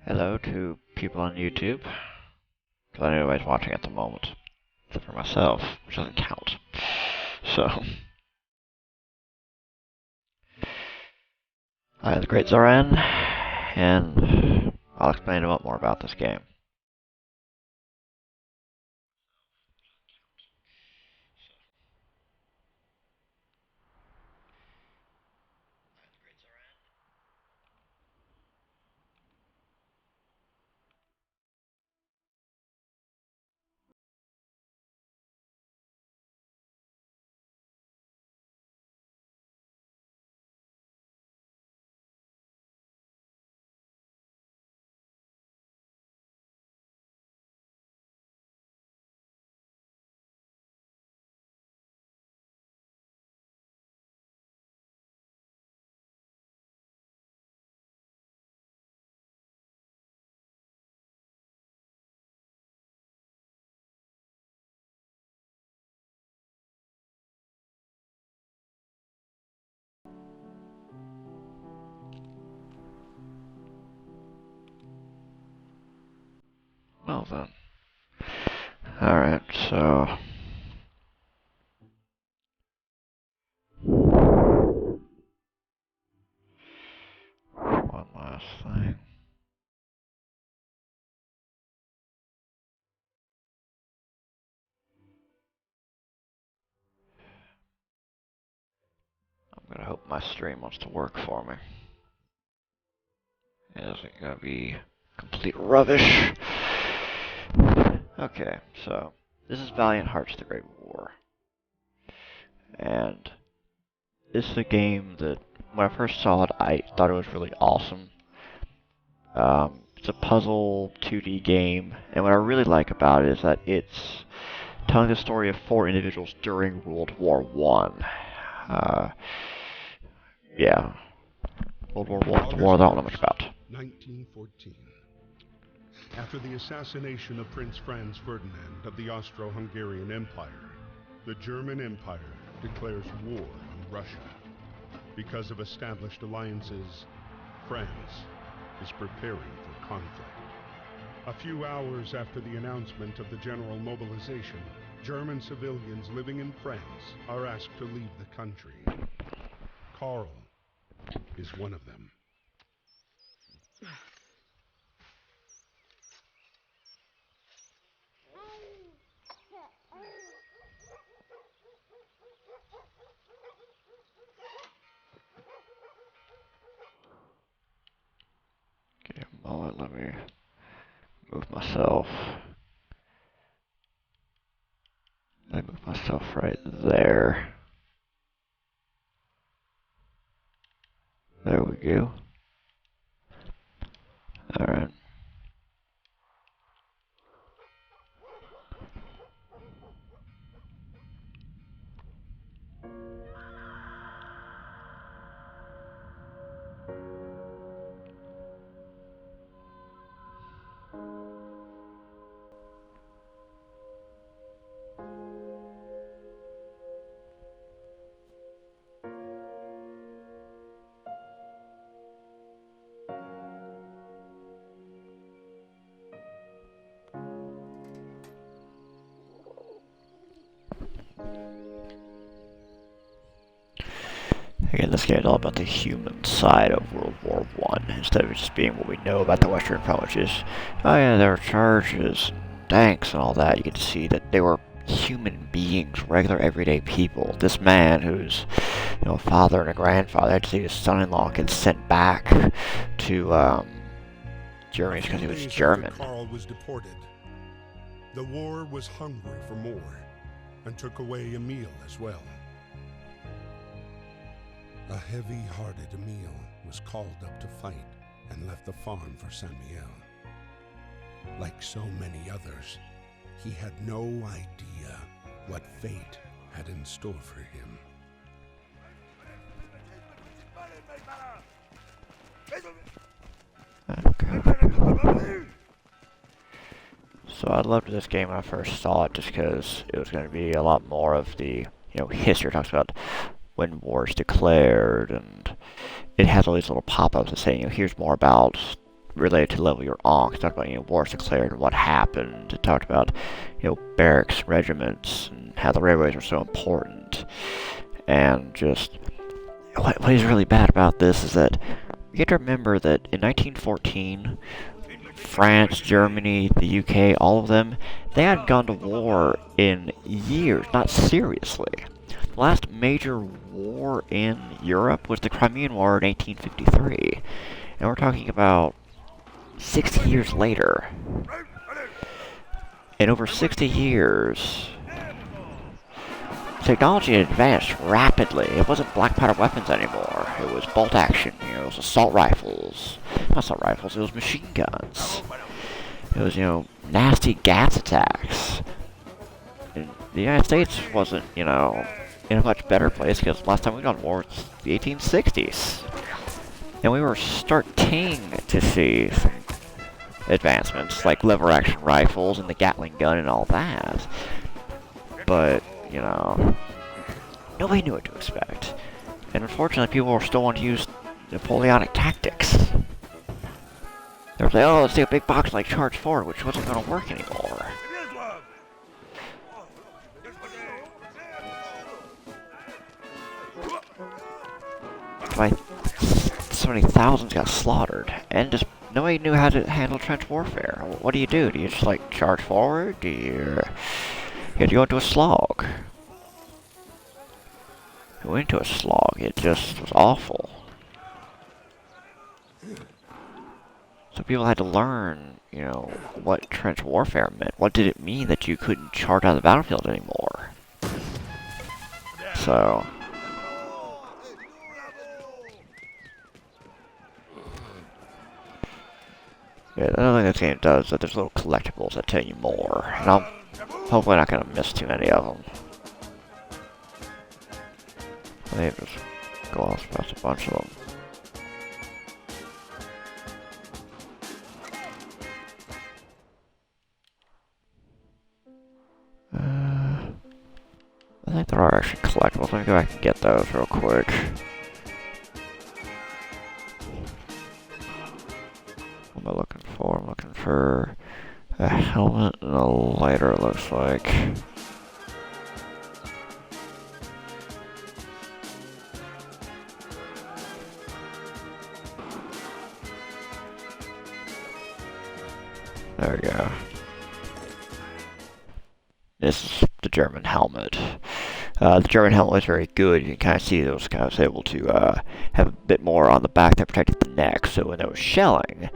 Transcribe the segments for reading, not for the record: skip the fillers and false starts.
Hello to people on YouTube. Because I know nobody's watching at the moment. Except for myself, which doesn't count. So, I am the Great Zoran, and I'll explain a lot more about this game. Well then. Alright, so... One last thing. I'm gonna hope my stream wants to work for me. It isn't gonna be complete rubbish. Okay, so this is Valiant Hearts: The Great War. And this is a game that, when I first saw it, I thought it was really awesome. It's a puzzle 2D game, and what I really like about it is that it's telling the story of 4 individuals during World War I. Yeah, World War I, the war I don't know much about. 1914. After the assassination of Prince Franz Ferdinand of the Austro-Hungarian Empire, the German Empire declares war on Russia. Because of established alliances, France is preparing for conflict. A few hours after the announcement of the general mobilization, German civilians living in France are asked to leave the country. Karl is one of them. Okay, a moment, let me move myself. Let me move myself right there. There we go. Alright. Again, this game is all about the human side of World War I, instead of just being what we know about the Western Front, which is, oh yeah, there were charges, tanks, and all that. You get to see that they were human beings, regular, everyday people. This man, who's, a father and a grandfather, had to see his son-in-law get sent back to Germany because he was German. Karl was deported. The war was hungry for more, and took away Emil as well. A heavy-hearted Emil was called up to fight and left the farm for Samuel. Like so many others, he had no idea what fate had in store for him. Okay. So I loved this game when I first saw it, just because it was going to be a lot more of the, history. It talks about when war's declared, and it has all these little pop-ups that say, here's more about related to the level you're on. It talked about, you know, wars declared and what happened. It talked about, you know, barracks, regiments, and how the railways were so important. And just, what is really bad about this is that you have to remember that in 1914, France, Germany, the UK, all of them, they hadn't gone to war in years, not seriously. The last major war in Europe was the Crimean War in 1853. And we're talking about 60 years later. In over 60 years, technology had advanced rapidly. It wasn't black powder weapons anymore. It was bolt action, you know, it was assault rifles. Not assault rifles, it was machine guns. It was, you know, nasty gas attacks. And the United States wasn't, you know, in a much better place because last time we got war was the 1860s. And we were starting to see some advancements like lever action rifles and the Gatling gun and all that. But, you know, nobody knew what to expect. And unfortunately, people were still wanting to use Napoleonic tactics. They were like, oh, let's take a big box like charge forward, which wasn't going to work anymore. Like, so many thousands got slaughtered, and just nobody knew how to handle trench warfare. What do? Do you just, like, charge forward? Do you had to go into a slog? You went into a slog. It just was awful. So people had to learn, you know, what trench warfare meant. What did it mean that you couldn't charge out of the battlefield anymore? So yeah, another thing this game does is that there's little collectibles that tell you more. And I'm hopefully not going to miss too many of them. I think just gloss past a bunch of them. I think there are actually collectibles. Let me go back and get those real quick. What am I looking for? I'm looking for a helmet and a lighter, it looks like. There we go. This is the German helmet. The German helmet was very good. You can kind of see those guys was able to have a bit more on the back that protected the neck, so when there was shelling,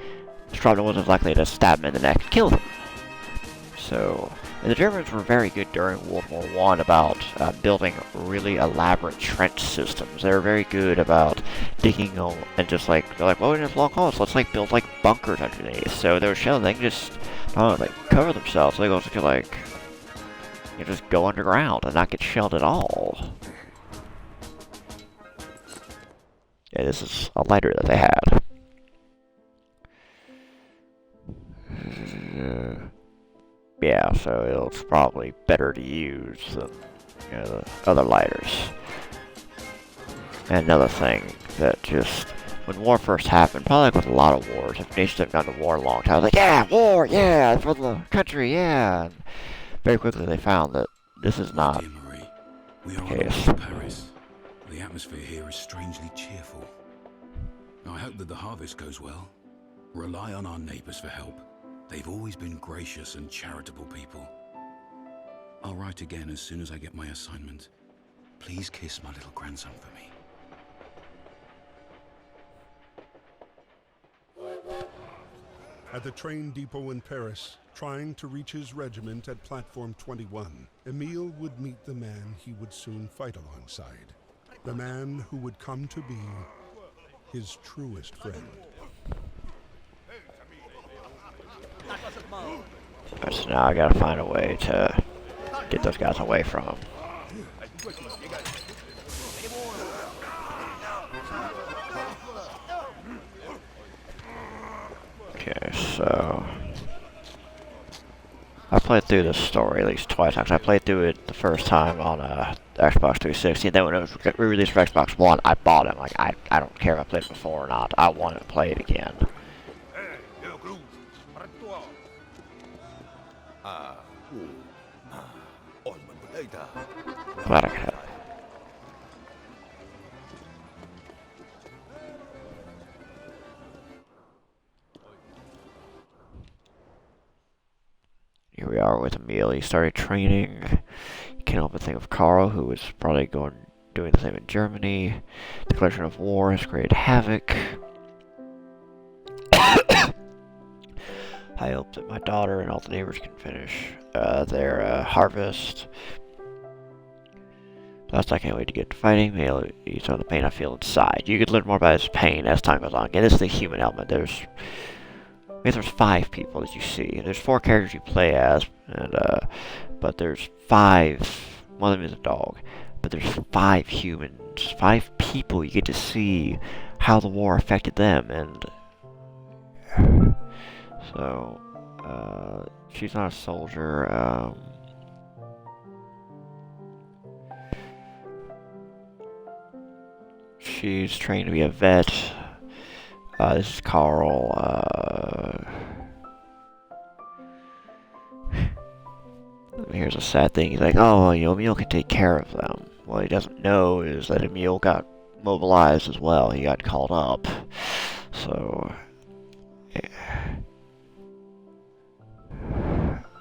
the Strabner wasn't as likely to stab him in the neck and kill him. So, and the Germans were very good during World War I about building really elaborate trench systems. They were very good about digging and just like, they're like, well, in this long hall, so let's like build like bunkers underneath. So they were shelling, they can just, like cover themselves. So they also could like, you know, just go underground and not get shelled at all. Yeah, this is a lighter that they had. Yeah, so it's probably better to use than, you know, the other lighters. And another thing that just, when war first happened, probably like with a lot of wars, if nations have gone to war a long time, I was like, yeah, war, yeah, for the country, yeah. And very quickly they found that this is not the case. Paris. The atmosphere here is strangely cheerful. I hope that the harvest goes well. Rely on our neighbors for help. They've always been gracious and charitable people. I'll write again as soon as I get my assignment. Please kiss my little grandson for me. At the train depot in Paris, trying to reach his regiment at Platform 21, Emile would meet the man he would soon fight alongside. The man who would come to be his truest friend. So now I gotta find a way to get those guys away from him. Okay, so I played through this story at least twice. Actually, I played through it the first time on Xbox 360, and then when it was re-released for Xbox One, I bought it. Like, I don't care if I played it before or not. I want to play it again. Glad I could help. Here we are with Emil. He started training. He can't help but think of Carl, who was probably doing the same in Germany. Declaration of war has created havoc. I hope that my daughter and all the neighbors can finish their harvest. Plus, I can't wait to get to fighting. He's on the pain I feel inside. You could learn more about his pain as time goes on. Again, this is the human element. There's 5 people that you see. There's 4 characters you play as, and but there's 5. One of them is a dog, but there's 5 humans, 5 people. You get to see how the war affected them, and so she's not a soldier. She's trained to be a vet. This is Carl. Here's a sad thing. He's like, oh, Emil can take care of them. What he doesn't know is that Emil got mobilized as well. He got called up. So,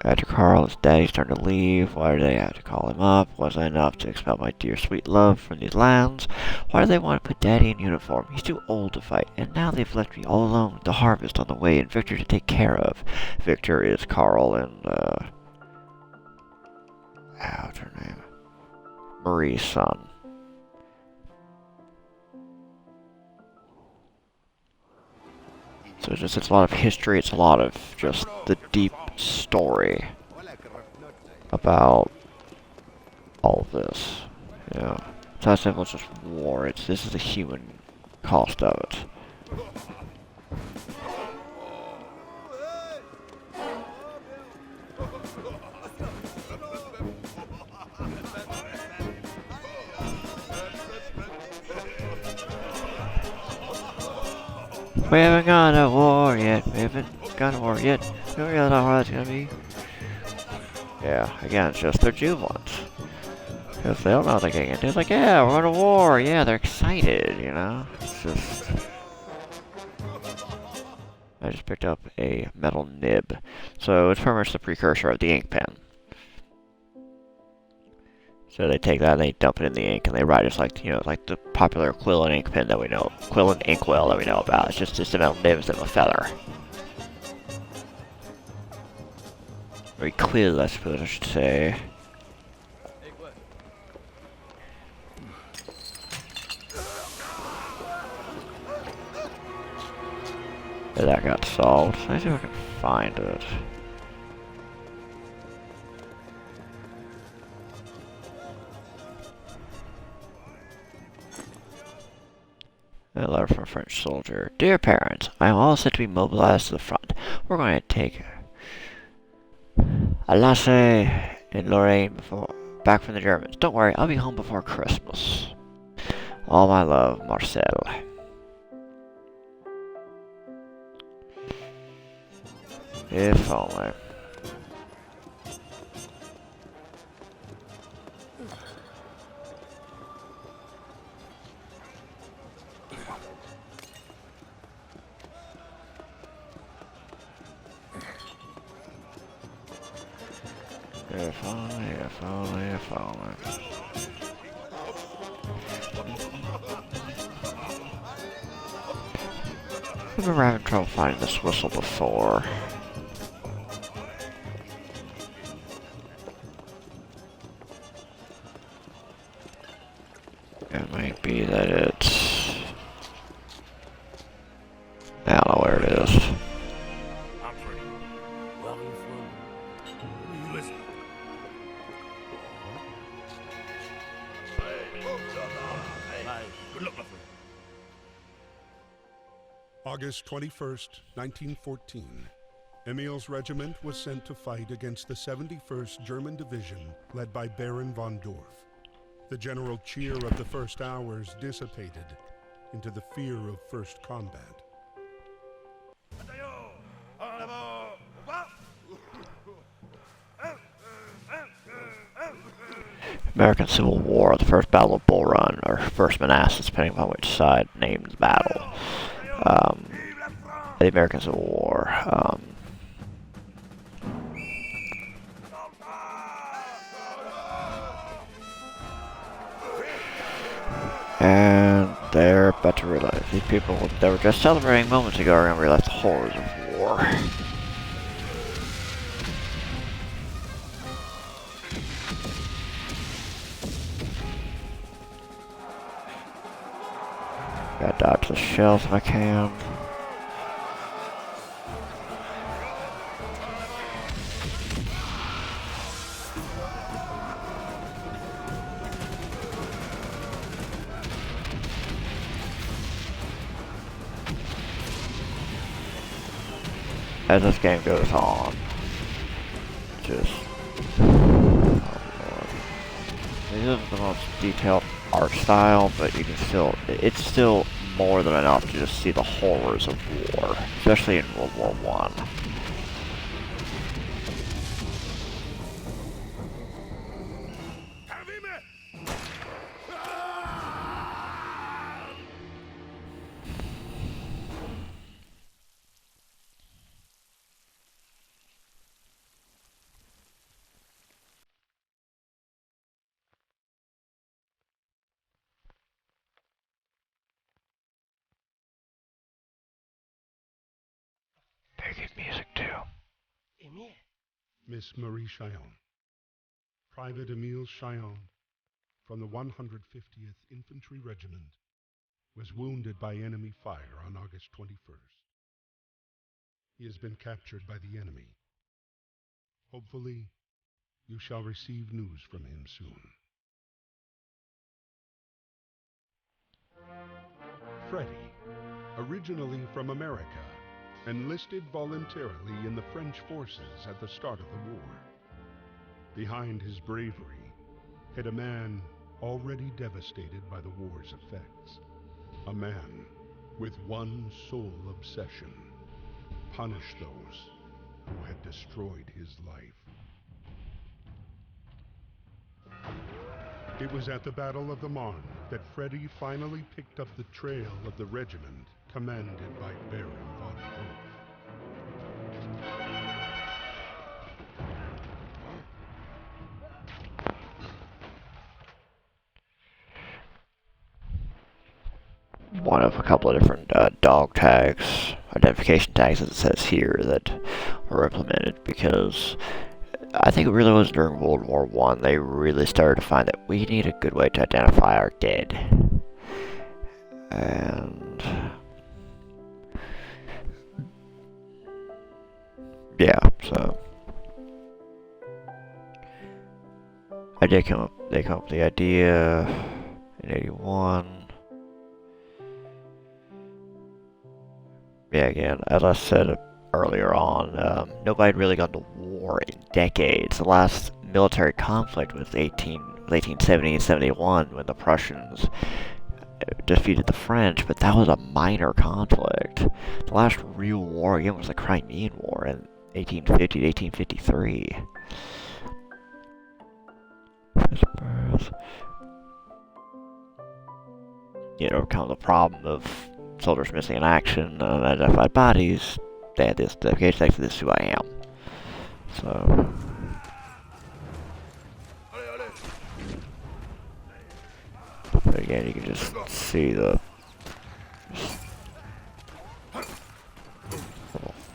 after Carl's daddy's turned to leave, why did they have to call him up? Was it enough to expel my dear sweet love from these lands? Why do they want to put Daddy in uniform? He's too old to fight, and now they've left me all alone with the harvest on the way and Victor to take care of. Victor is Carl and, what's her name? Marie's son. So it's a lot of history, it's a lot of just the deep story about all of this. Yeah. It's not simple, it's just war. This is the human cost of it. We haven't gone to war yet. We haven't gone to war yet. We don't really know how that's gonna be. Yeah, again, it's just they're jubilant. Because they don't know what they're getting into. It's like, yeah, we're going to war. Yeah, they're excited, you know? It's just... I just picked up a metal nib. So it's pretty much the precursor of the ink pen. So they take that and they dump it in the ink and they write just like, like the popular quill and ink pen that we know, quill and inkwell that we know about. It's just a metal nib instead of a feather. Very quill, I suppose I should say. That got solved. Let me see if I can find it. A letter from a French soldier. Dear parents, I am all set to be mobilized to the front. We're going to take Alsace in Lorraine back from the Germans. Don't worry, I'll be home before Christmas. All my love, Marcel. If only. If only, if only, if only. I remember having trouble finding this whistle before. It might be that it's... I don't know where it is. I'm pretty well informed. Will you listen? Good luck, my friend. August 21st, 1914. Emil's regiment was sent to fight against the 71st German Division, led by Baron von Dorf. The general cheer of the first hours dissipated into the fear of first combat. American Civil War, the first Battle of Bull Run, or first Manassas, depending upon which side named the battle. The American Civil War. And they're about to realize these people that were just celebrating moments ago are going to realize the horrors of war. Gotta dodge the shells if I can. As this game goes on, just this isn't the most detailed art style, but you can it's still more than enough to just see the horrors of war, especially in World War I. They get music too. Miss Marie Chillon. Private Emile Chillon, from the 150th Infantry Regiment, was wounded by enemy fire on August 21st. He has been captured by the enemy. Hopefully, you shall receive news from him soon. Freddy, originally from America, enlisted voluntarily in the French forces at the start of the war. Behind his bravery hid a man already devastated by the war's effects. A man with one sole obsession: punish those who had destroyed his life. It was at the Battle of the Marne that Freddy finally picked up the trail of the regiment commanded by Baron von Wolf. One of a couple of different dog tags, identification tags as it says here, that were implemented because I think it really was during World War I they really started to find that we need a good way to identify our dead. And yeah, so they come up with the idea in 81. Yeah, again, as I said earlier on, nobody had really gone to war in decades. The last military conflict was 1870 and 71 when the Prussians defeated the French, but that was a minor conflict. The last real war again was the Crimean War in 1850 to 1853. You know, kind of the problem of soldiers missing in action, unidentified bodies. They had this dedication text, this is who I am. So but again, you can just see the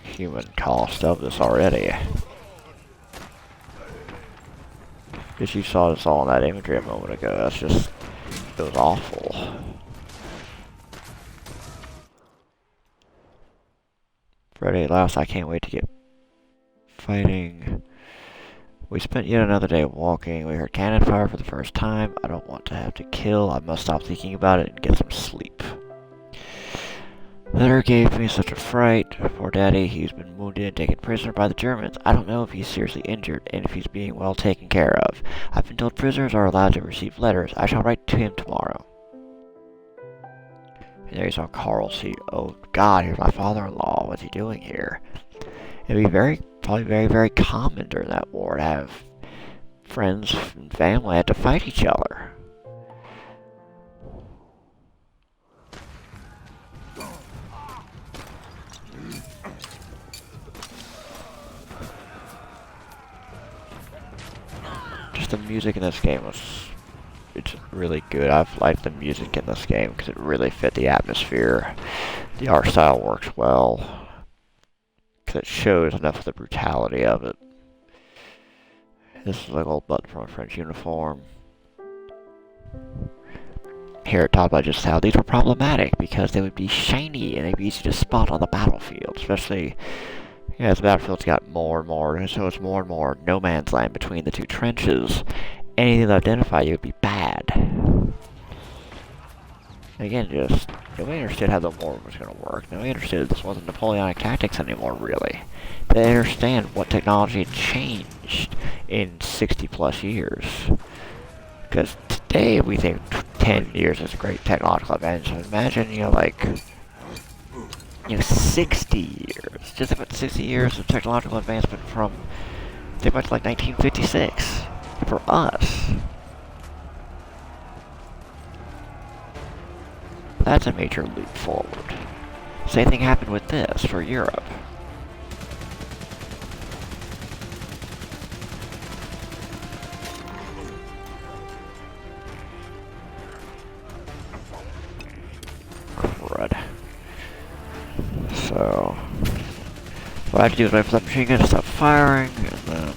human cost of this already. Because you saw this all in that imagery a moment ago. That's just, it was awful. Freddy at last, I can't wait to get fighting. We spent yet another day walking. We heard cannon fire for the first time. I don't want to have to kill. I must stop thinking about it and get some sleep. The letter gave me such a fright. Poor Daddy, he's been wounded and taken prisoner by the Germans. I don't know if he's seriously injured and if he's being well taken care of. I've been told prisoners are allowed to receive letters. I shall write to him tomorrow. And there you saw Carl see, oh God, here's my father-in-law. What's he doing here? It'd be probably very, very common during that war to have friends and family had to fight each other. Just the music in this game it's really good. I've liked the music in this game because it really fit the atmosphere. The art style works well because it shows enough of the brutality of it. This is like old button from a French uniform. Here it talked about just how these were problematic because they would be shiny and they'd be easy to spot on the battlefield, especially as the battlefield's got more and more, and so it's more and more no man's land between the two trenches. Anything that identified you would be bad. Again, just nobody understood how the war was going to work. Nobody understood this wasn't Napoleonic tactics anymore, really. They didn't understand what technology had changed in 60 plus years. Because today we think 10 years is a great technological advantage. So imagine, 60 years. Just about 60 years of technological advancement from, pretty much like 1956. For us. That's a major leap forward. Same thing happened with this for Europe. Crud. So, what I have to do is wait for that machine gun to stop firing, and then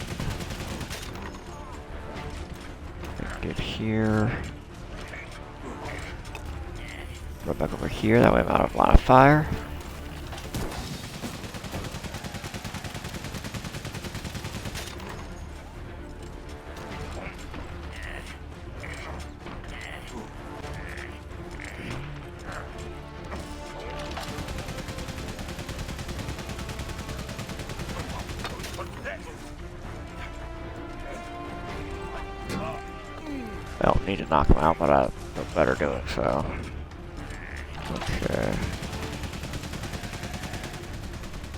get here. Run back over here, that way I'm out of line of fire. I don't need to knock him out, but I feel better doing so. Okay.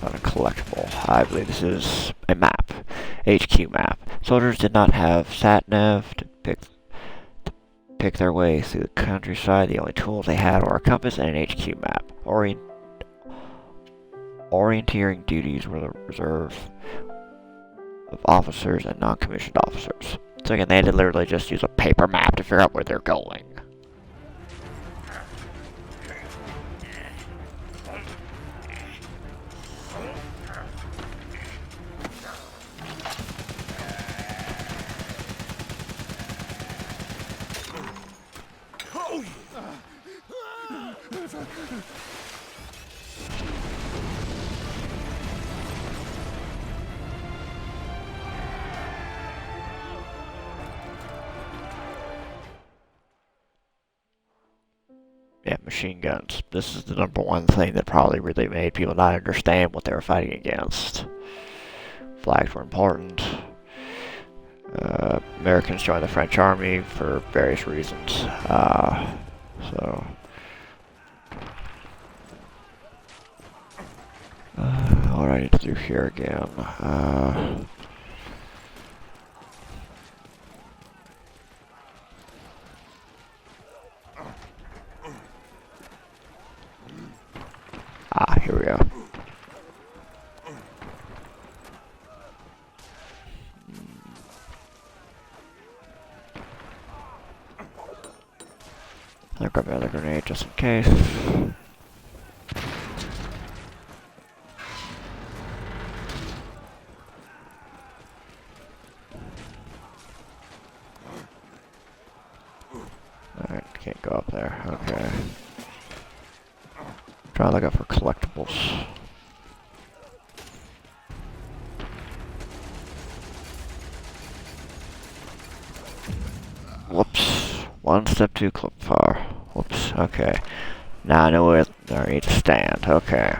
Not a collectible. I believe this is a map. HQ map. Soldiers did not have sat-nav to pick their way through the countryside. The only tools they had were a compass and an HQ map. Orienteering duties were the reserve of officers and non-commissioned officers. So again, they had to literally just use a paper map to figure out where they're going. Yeah, machine guns. This is the number one thing that probably really made people not understand what they were fighting against. Flags were important. Americans joined the French army for various reasons. What do I need to do here again? Here we go. I'll grab another grenade just in case. Alright, can't go up there. Okay. Try to look up for collectibles. Whoops. One step too far. Whoops. Okay. Now I know where I need to stand. Okay.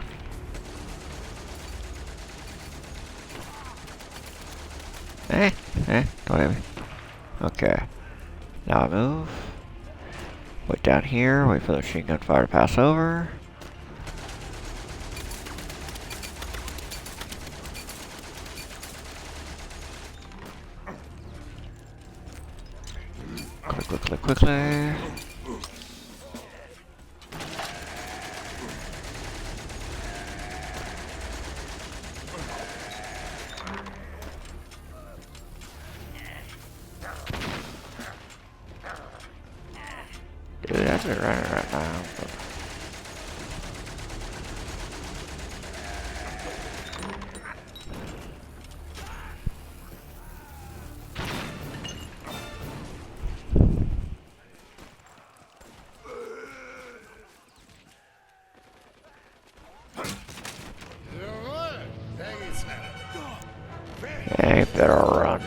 Don't hit me. Okay. Now I move. Wait down here. Wait for the machine gun fire to pass over. Quickly, quickly. Dude, that's it right now. Hey, better run.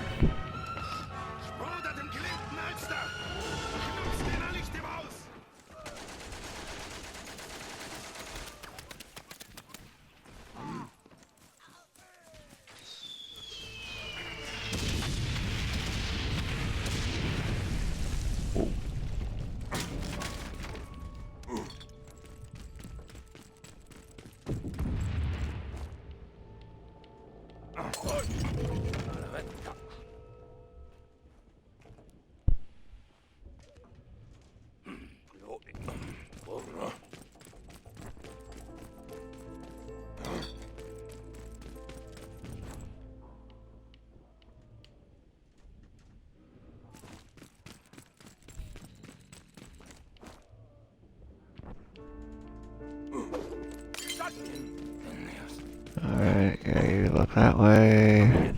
Alright, yeah, you look that way.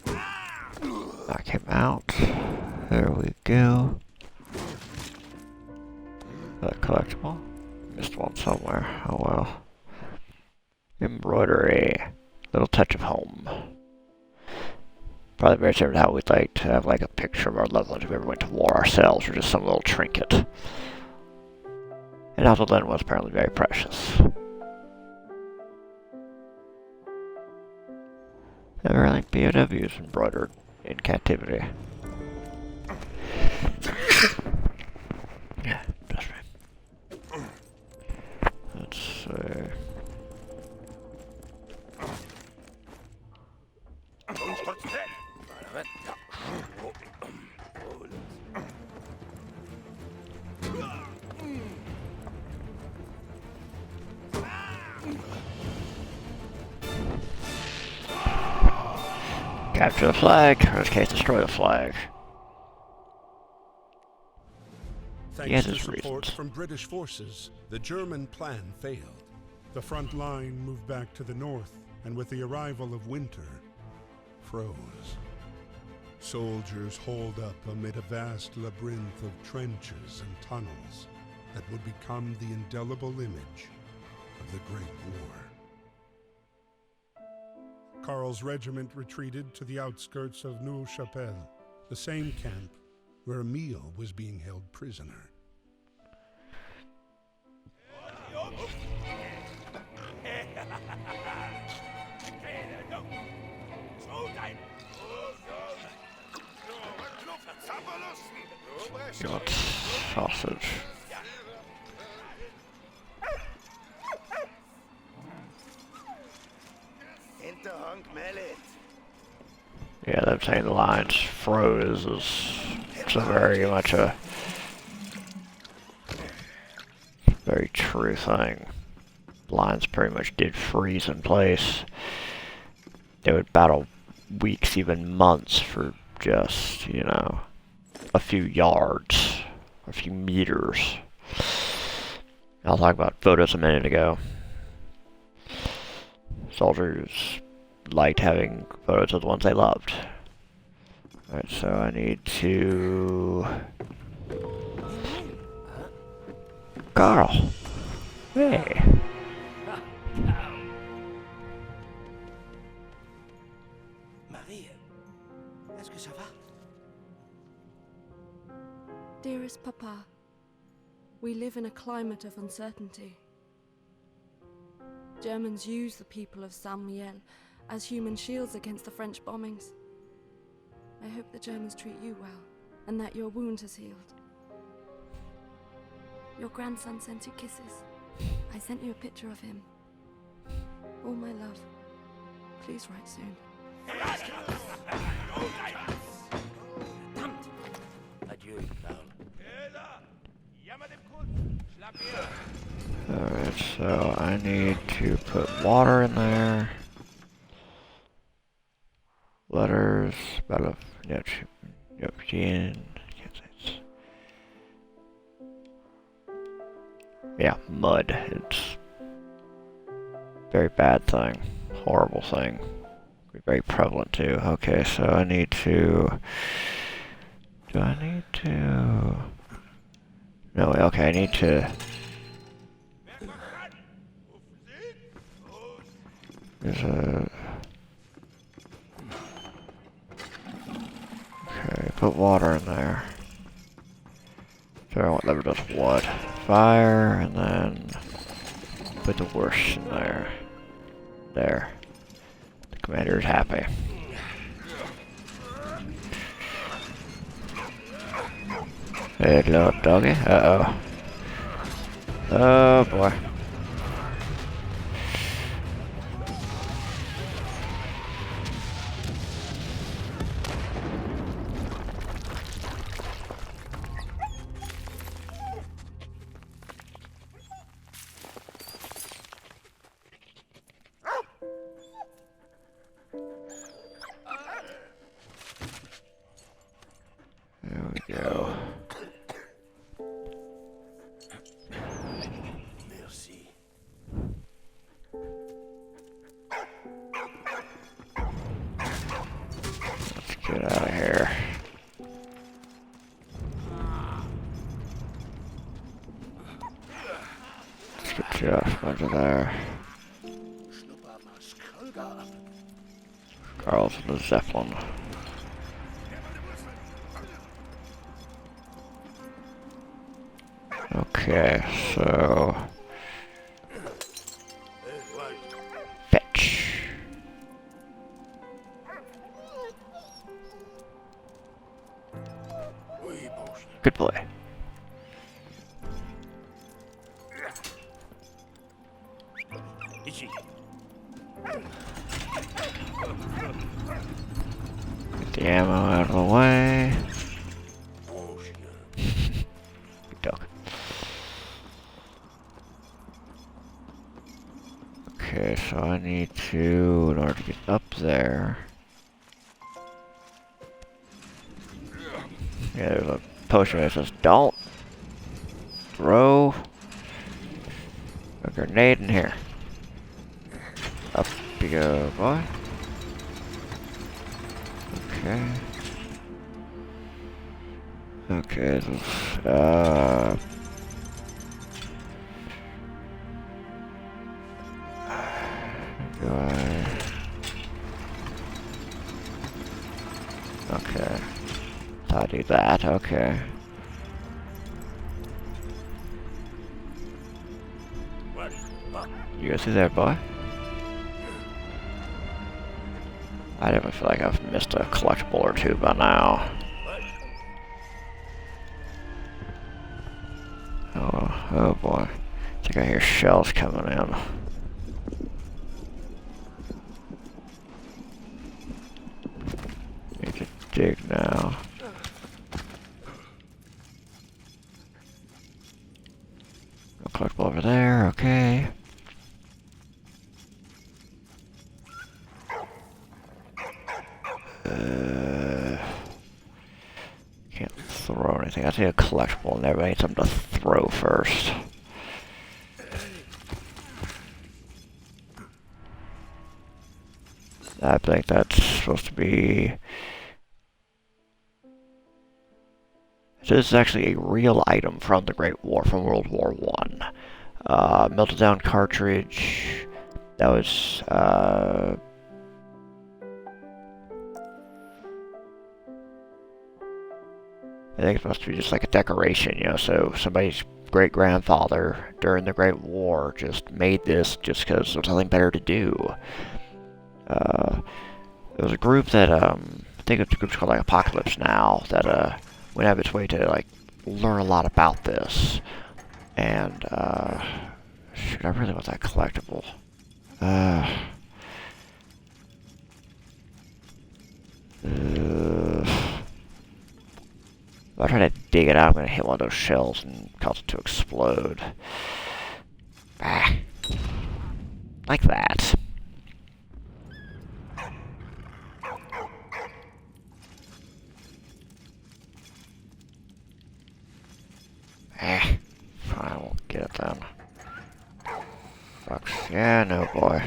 Knock him out. There we go. Is that collectible? Missed one somewhere. Oh well. Embroidery. Little touch of home. Probably very similar to how we'd like to have like a picture of our loved ones if we ever went to war ourselves, or just some little trinket. And also then was apparently very precious. Never like POWs embroidered in captivity. Yeah, that's right. Let's see. Capture the flag, or in this case, destroy the flag. Thanks to support from British forces, the German plan failed. The front line moved back to the north, and with the arrival of winter, froze. Soldiers holed up amid a vast labyrinth of trenches and tunnels that would become the indelible image of the Great War. Karl's regiment retreated to the outskirts of Neuve-Chapelle, the same camp where Emile was being held prisoner. You want sausage? Yeah, them saying the lines froze is very much a very true thing. Lines pretty much did freeze in place. They would battle weeks, even months for just, you know, a few yards, a few meters. I'll talk about photos a minute ago. Soldiers liked having photos of the ones they loved. Alright, so I need to... Carl! Hey! Marie, est-ce que ça va? Dearest Papa, we live in a climate of uncertainty. Germans use the people of Saint-Mihiel as human shields against the French bombings. I hope the Germans treat you well, and that your wound has healed. Your grandson sent you kisses. I sent you a picture of him. All my love. Please write soon. Alright, so I need to put water in there. Letters, battle, yeah, mud. It's a very bad thing. Horrible thing. Very prevalent too. Okay, so I need to... Do I need to... No, okay, I need to... There's a... Okay, put water in there. So I want that does wood. Fire, and then... Put the worst in there. There. The commander is happy. Hey, little doggy. Uh-oh. Oh, boy. There we go. Merci. Let's get out of here. Let's get Josh under there. Carl's the Zeppelin. Okay, so... Fetch. Good boy. Ichi. Get the ammo out of the way. Good dog. Okay, so I need to, in order to get up there... Yeah, there's a potion that says, don't throw a grenade in here. Up you go, boy. Okay. Okay, this is, do I... Okay. I'll do that, okay. You go through there, boy. I definitely feel like I've missed a collectible or two by now. Oh boy. I think I hear shells coming in. Need to dig now. No collectible over there, okay. Can't throw anything. I see a collectible in there, but I need something to throw first. I think that's supposed to be... So this is actually a real item from the Great War, from World War I. Melted down cartridge. That was, I think it's supposed to be just like a decoration, you know, so somebody's great-grandfather during the Great War just made this just because there was nothing better to do. There was a group that, I think it's a group called like Apocalypse Now, that went out of its way to like learn a lot about this. And, shoot, I really want that collectible. I'll try to dig it out, I'm gonna hit one of those shells and cause it to explode. Ah. Like that. Eh. I won't get it then. Fucks. Yeah, no boy.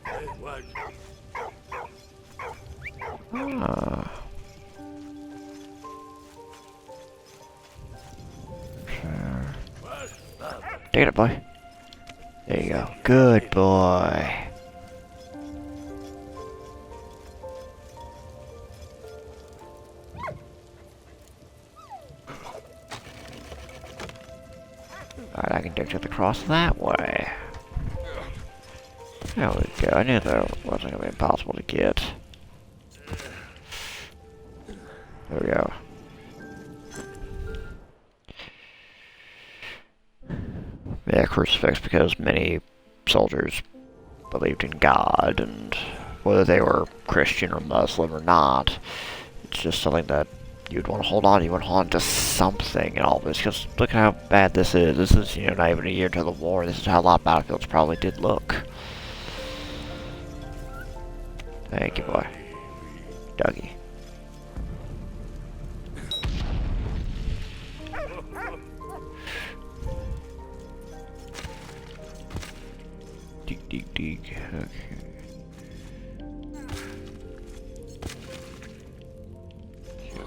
Hey, what? Ah. Sure. Take it, boy. There you go. Good boy. Alright, I can dig it across that way. There we go. I knew that wasn't going to be impossible to get. There we go. Yeah, crucifix, because many soldiers believed in God, and whether they were Christian or Muslim or not, it's just something that you'd want to hold on to. You want to hold on to something in all this, because look at how bad this is. This is, you know, not even a year into the war. This is how a lot of battlefields probably did look. Thank you, boy. Dougie. Dig, dig, dig. Okay.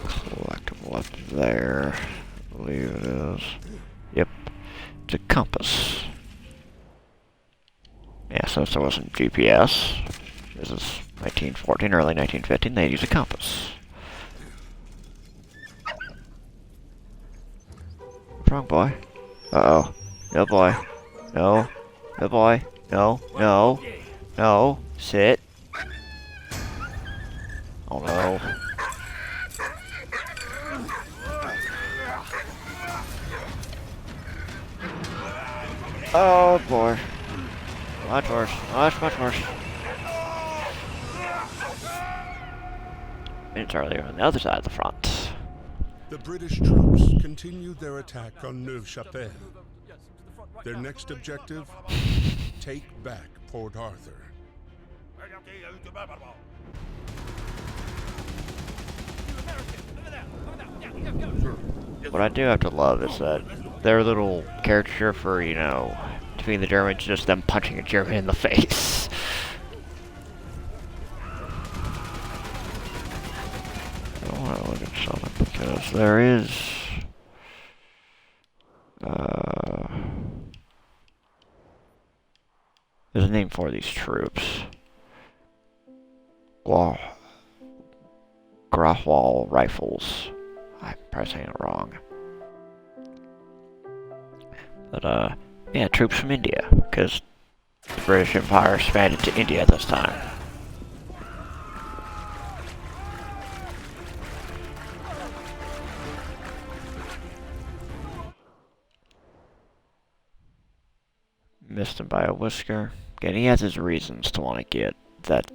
Collectible up there. I believe it is. Yep. It's a compass. Yeah, since there wasn't GPS, this is 1914, early 1915, they'd use a compass. What's wrong, boy? Uh-oh. No, boy. No. No, boy. No. No. No. Sit. Oh, no. Oh, boy. Much worse. Much worse. It's earlier on the other side of the front. The British troops continued their attack on Neuve-Chapelle. Their next objective? Take back Port Arthur. What I do have to love is that their little caricature for, you know, defeating the Germans, just them punching a German in the face. I want to look at something because there is there's a name for these troops. Grafwall rifles. I'm probably saying it wrong. But yeah, troops from India, because the British Empire expanded to India at this time. Missed him by a whisker. Again, he has his reasons to want to get that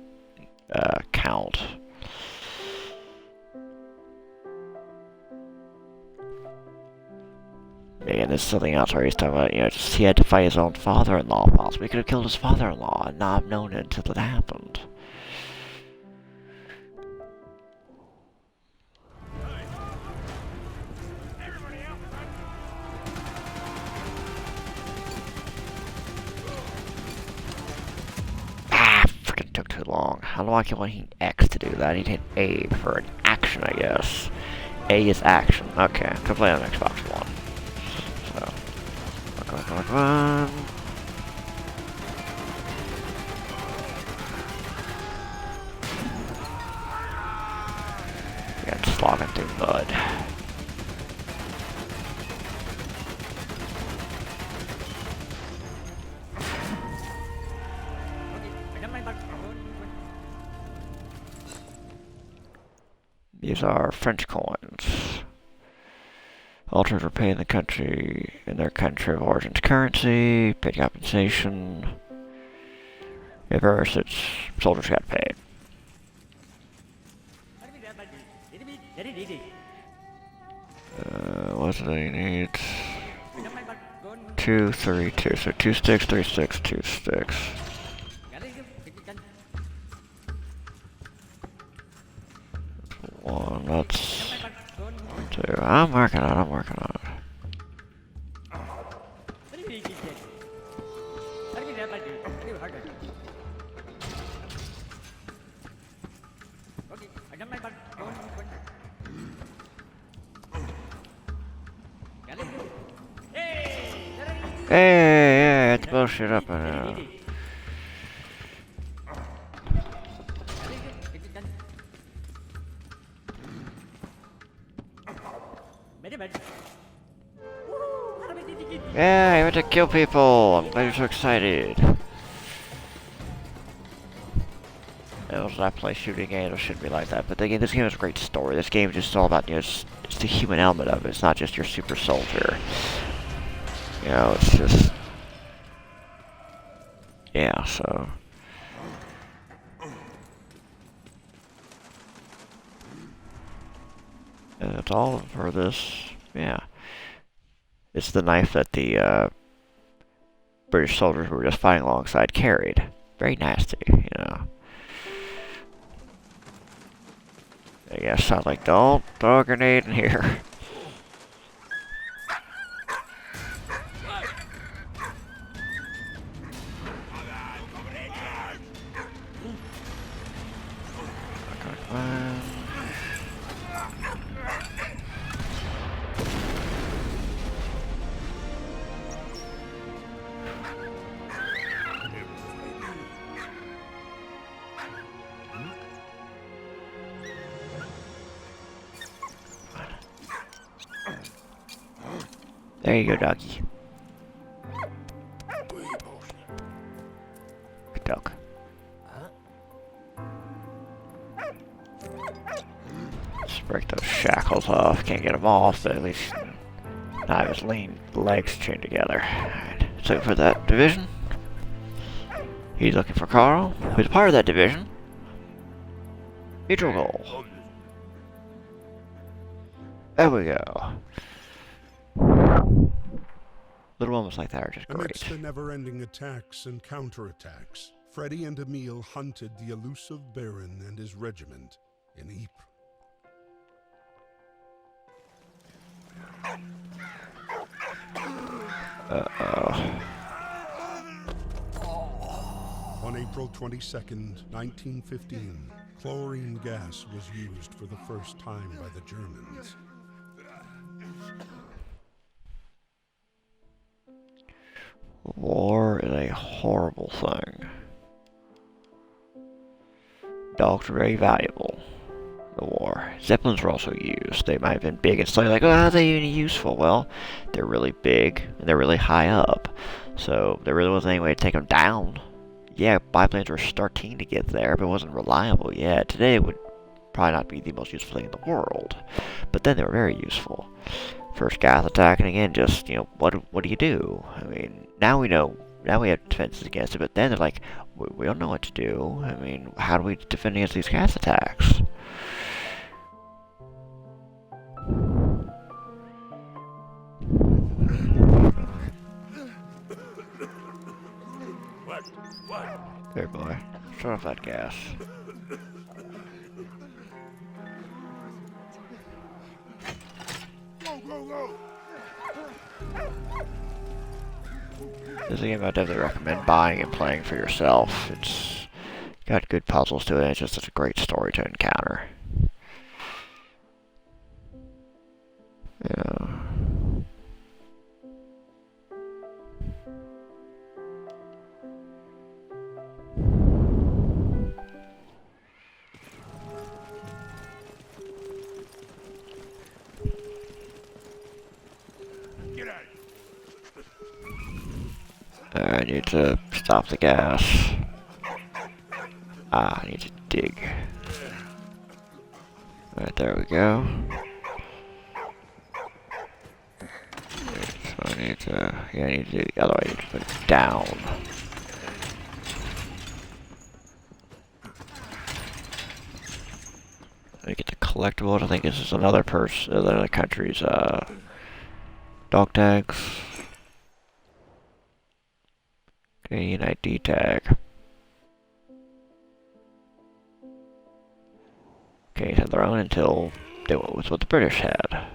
count. Again, there's something else where he's talking about, you know, just he had to fight his own father-in-law possibly. He could have killed his father-in-law and not have known it until it happened. Took too long. How do I keep wanting X to do that? I need to hit A for an action, I guess. A is action. Okay, I can play on Xbox One. So, run. Yeah, just slogging through mud. These are French coins. Altered repay in their country of origin's currency, paid compensation. First, it's soldiers got paid. What do they need? 2, 3, 2. So 2 sticks, 3 sticks, 2 sticks. One, that's 2. I'm working on it, I'm working on it. Hey, it's bullshit up and out. Yeah, I went to kill people. I'm glad you're so excited. It was not play shooting games, it shouldn't be like that. But again, this game is a great story. This game is just all about, you know, it's the human element of it. It's not just your super soldier. You know, it's just... Yeah, so... And that's all for this. Yeah. It's the knife that the British soldiers who were just fighting alongside carried. Very nasty, you know. I guess sounds like, don't throw a grenade in here. There you go, doggy. Good dog. Let's break those shackles off. Can't get them off, but at least not have his lean legs chained together. Alright, so for that division. He's looking for Carl, who's part of that division. Mutual goal. There we go. Little moments like that are just great. Amidst the never-ending attacks and counterattacks, Freddy and Emile hunted the elusive Baron and his regiment in Ypres. Uh-oh. On April 22nd, 1915, chlorine gas was used for the first time by the Germans. War is a horrible thing. Dogs are very valuable in the war. Zeppelins were also used. They might have been big and slightly like, oh, how are they even useful? Well, they're really big and they're really high up. So there really wasn't any way to take them down. Yeah, biplanes were starting to get there, but it wasn't reliable yet. Today it would probably not be the most useful thing in the world. But then they were very useful. First gas attack, and again, just, you know, what do you do? I mean, now we know, now we have defenses against it, but then they're like, we don't know what to do. I mean, how do we defend against these gas attacks? What? Good boy. Shut off that gas. This is a game I definitely recommend buying and playing for yourself. It's got good puzzles to it, and it's just such a great story to encounter. Yeah. I need to stop the gas. I need to dig. Alright, there we go. So I need to, yeah, I need to do the other way, I need to put it down. collectibles. I think this is another another country's dog tags. Canadian ID tag. Okay, had their own until they went with what the British had.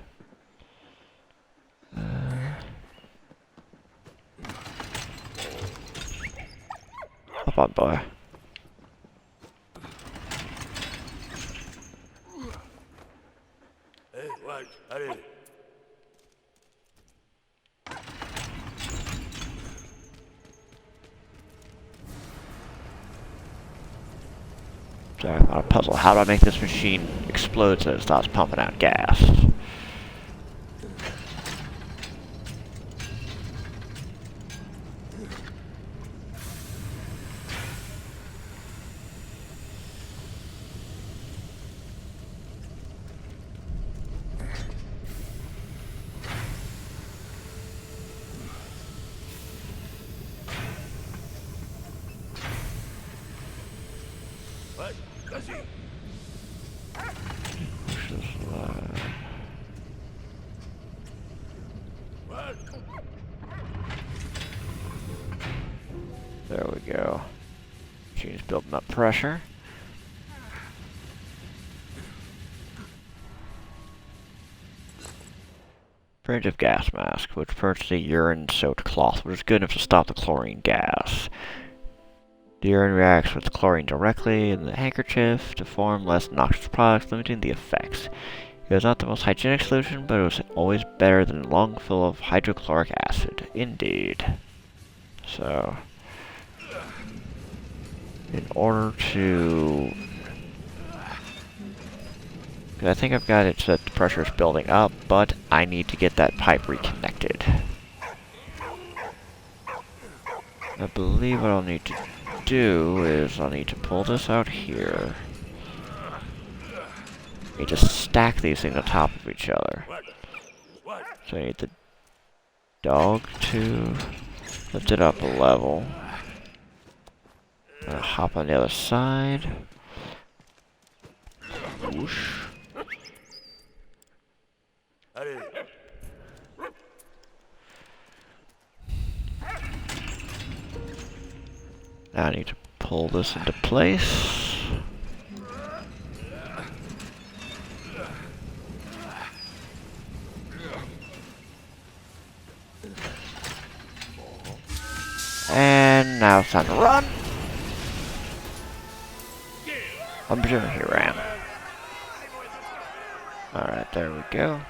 Hop on, boy. Hey, what? How did it? Sorry, I'm on a puzzle. How do I make this machine explode so it stops pumping out gas? What? Does he? What? There we go. Machine's building up pressure. Primitive gas mask, which purchased a urine-soaked cloth, which is good enough to stop the chlorine gas. The urine reacts with chlorine directly in the handkerchief to form less noxious products, limiting the effects. It was not the most hygienic solution, but it was always better than a lung full of hydrochloric acid. Indeed. So, in order to... I think I've got it so that the pressure is building up, but I need to get that pipe reconnected. I believe what I'll need to do is I'll need to pull this out here. I need to stack these things on top of each other. So I need the dog to lift it up a level. Hop on the other side. Whoosh. How did it? Now I need to pull this into place. And now it's time to run. I'm presuming he ran. Alright, there we go.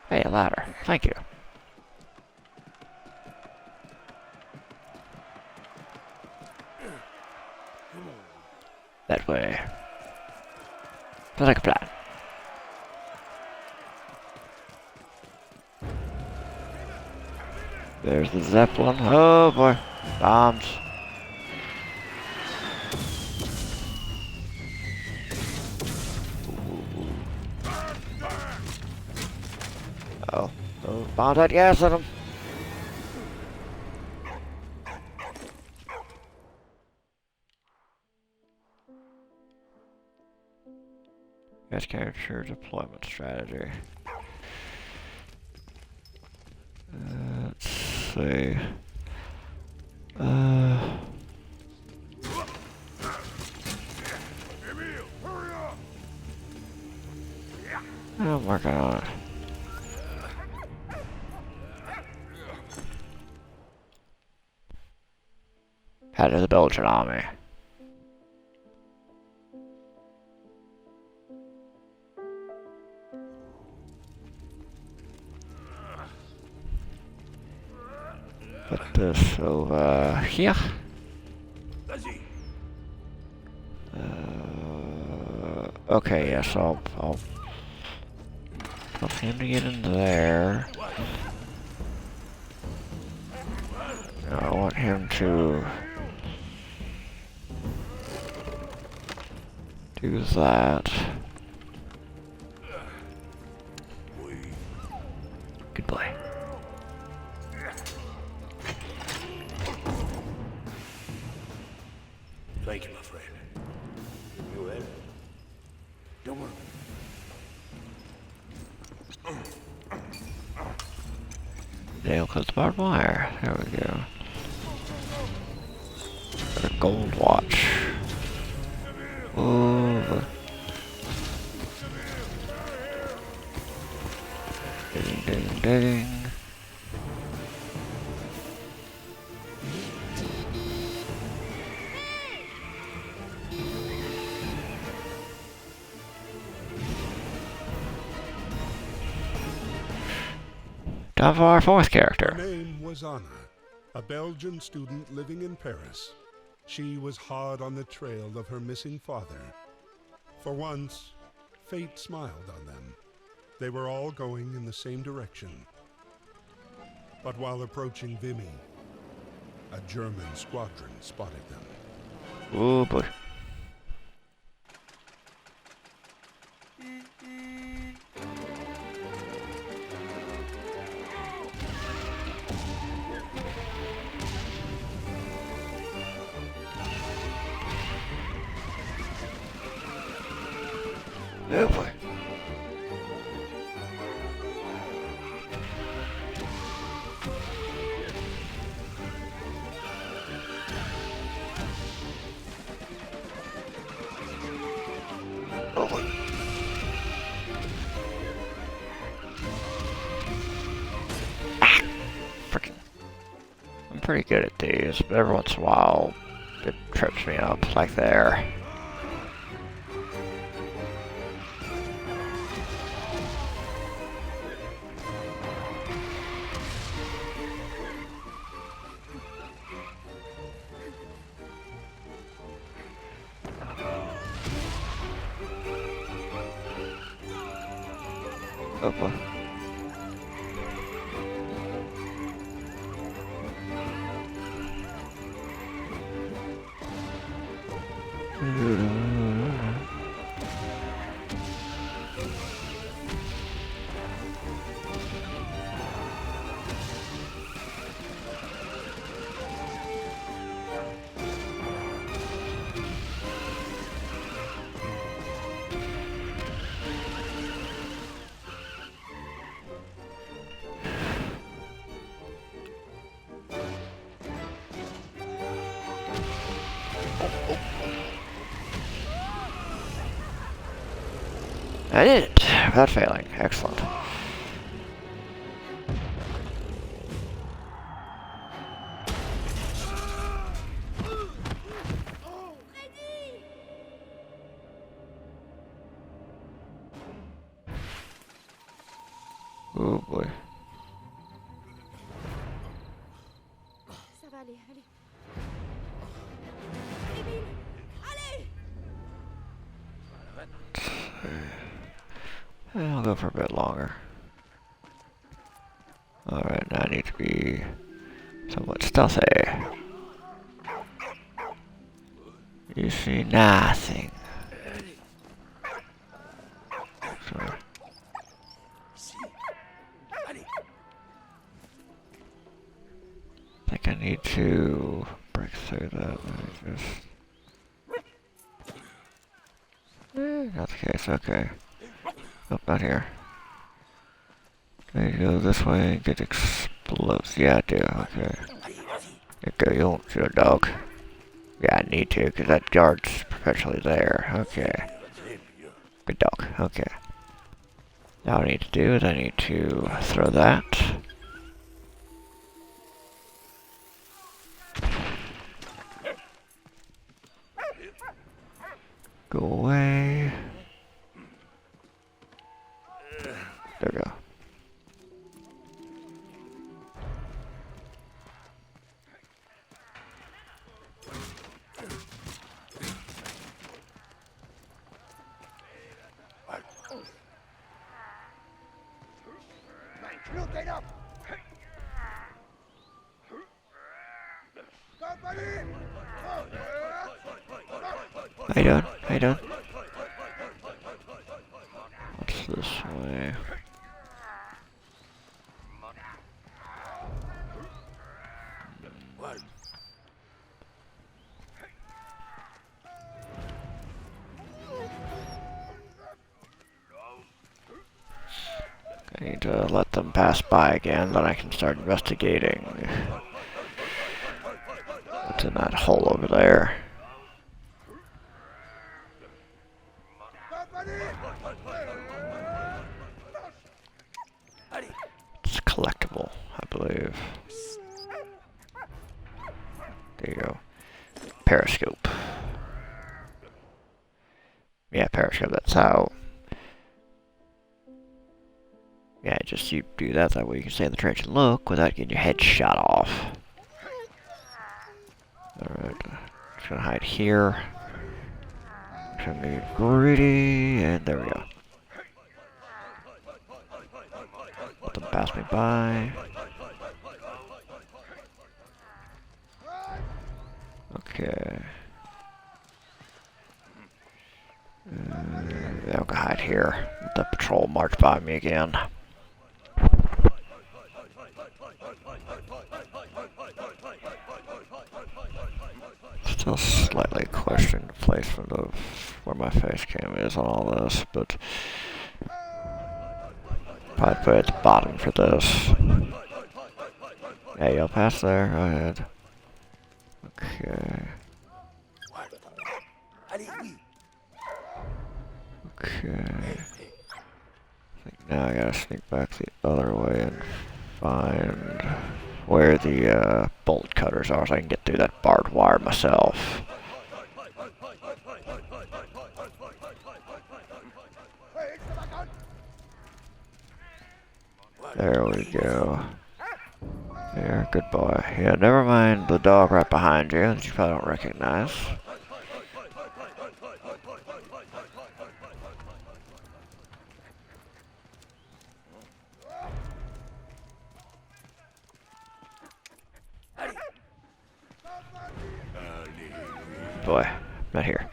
Hey, a ladder. Thank you. That way. Sounds like a plan. There's the Zeppelin. Oh boy. Bombs. Oh. Those bombs had gas in them. Gas character deployment strategy. Let's see. I'm working on it. Head of the Belgian army. Put this over here. Okay, yes, I'll put him to get in there. Now I want him to do that. Good boy. Thank you, my friend. You ready? Don't worry. Nail clip the barbed wire. There we go. Got a gold watch. Ooh. Ding, ding, ding. Time for our fourth character. Her name was Anna, a Belgian student living in Paris. She was hard on the trail of her missing father. For once, fate smiled on them. They were all going in the same direction. But while approaching Vimy, a German squadron spotted them. Oh boy. Oh boy. Oh boy. Ah! Freaking. I'm pretty good at these, but every once in a while it trips me up like there. Oh boy. I did it without failing. Excellent. Oh boy. Ça va aller, allez. Emile, allez! I'll go for a bit longer. Alright, now I need to be somewhat stealthy. You see nothing. Sorry. I think I need to break through that. Let me just... Not the case, okay. Nope, not here. Can I go this way and get explosives? Yeah, I do, okay. Okay, you won't shoot a dog. Yeah, I need to, because that guard's perpetually there. Okay. Good dog, okay. Now what I need to do is I need to throw that. Go away. There we go. How you doing? How you doing? What's this way? I need to let them pass by again, then I can start investigating what's in that hole over there. It's collectible, I believe. There you go. Periscope. Yeah, periscope, that's how. Yeah, just you do that way you can stay in the trench and look without getting your head shot off. Alright, just gonna hide here. Gonna be greedy, and there we go. Let them pass me by. Okay. I'll go hide here. Let the patrol march by me again. Still slightly question the placement of where my face cam is on all this, but probably put it at the bottom for this. Hey, you'll pass there. Go ahead. Okay. Okay. I think now I gotta sneak back the other way and find where the bolt cutters are so I can get through that barbed wire myself. There we go. There, good boy. Yeah, never mind the dog right behind you that you probably don't recognize. Boy, not here.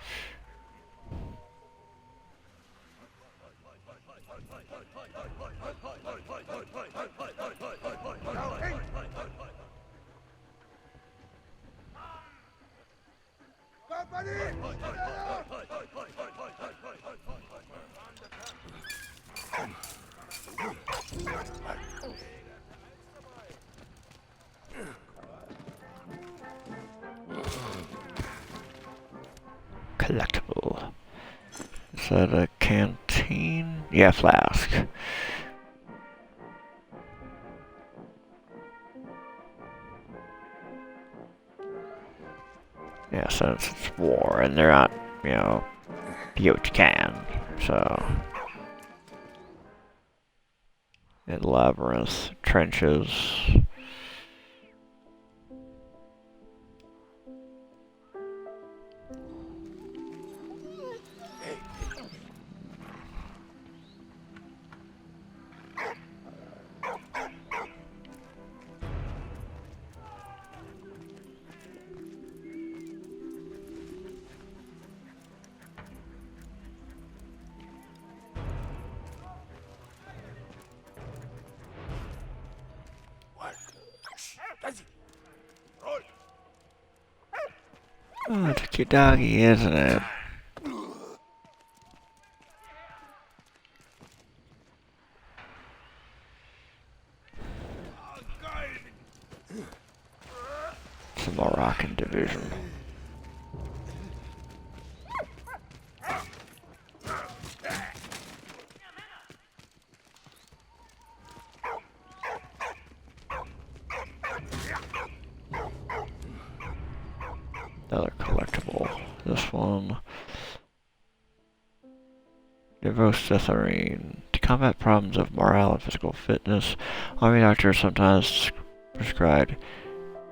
Collectible. Is that a canteen? Yeah, flask. Yeah, since it's war and they're not, you know, you get what you can, so. And labyrinth, trenches. Oh, it's a cute doggy, isn't it? It's the Moroccan division. Another collectible. This one. Nevrosetharine. To combat problems of morale and physical fitness, army doctors sometimes prescribe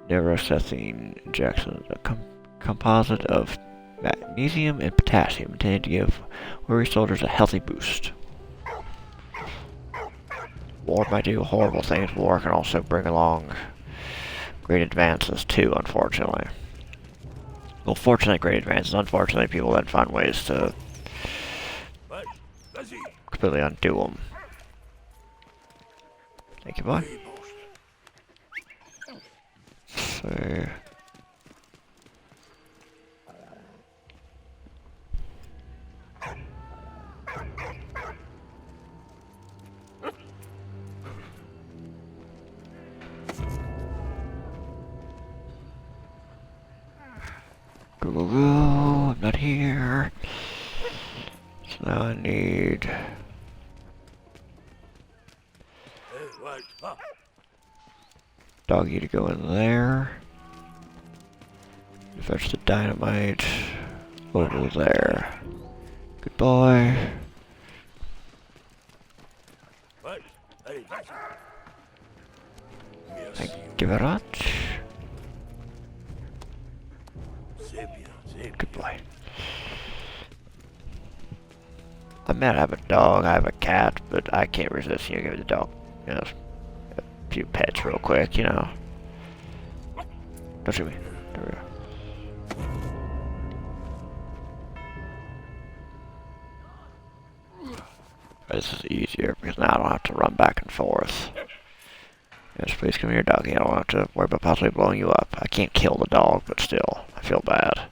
nevrosetharine injections, a composite of magnesium and potassium intended to give weary soldiers a healthy boost. War might do horrible things, but war can also bring along great advances too, unfortunately. Well, fortunately, great advances. Unfortunately, people then find ways to completely undo them. Thank you, boy. So, Go, go, go. I'm not here. So now I need... Hey, wait. Huh. Doggy to go in there. Fetch the dynamite over there. Good boy. Wait. Hey. Thank you very much. Good boy. I mean, I have a dog, I have a cat, but I can't resist, you know, giving the dog, you know, a few pets real quick, you know. Don't shoot me. There we go. This is easier because now I don't have to run back and forth. Yes, please come here, doggy. I don't have to worry about possibly blowing you up. I can't kill the dog, but still, I feel bad.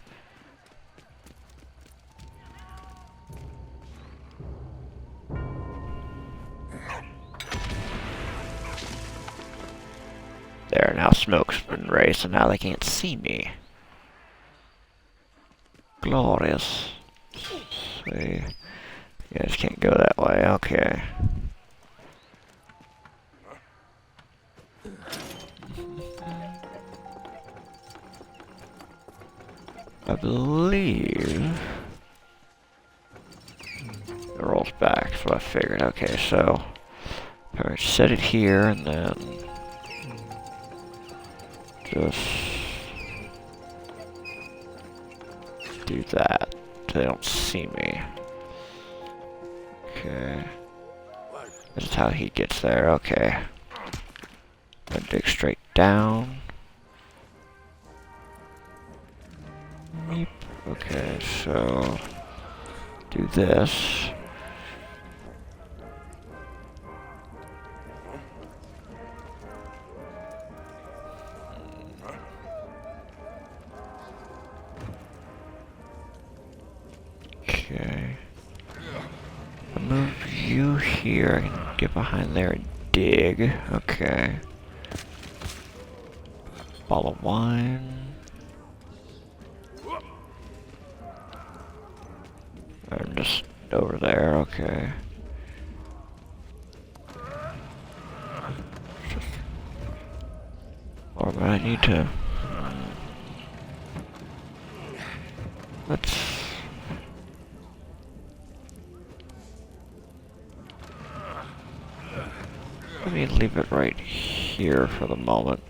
There, now smoke's been raised, so now they can't see me. Glorious. See. You guys can't go that way, okay. I believe it rolls back, that's what I figured. Okay, so alright, set it here and then just do that so they don't see me. Okay. This is how he gets there, okay. Then dig straight down. Meep. Okay, so do this. Okay. I'll move you here. I can get behind there and dig. Okay. Ball of wine. I'm just over there, okay. Or but I need to... Let's... Let me leave it right here for the moment.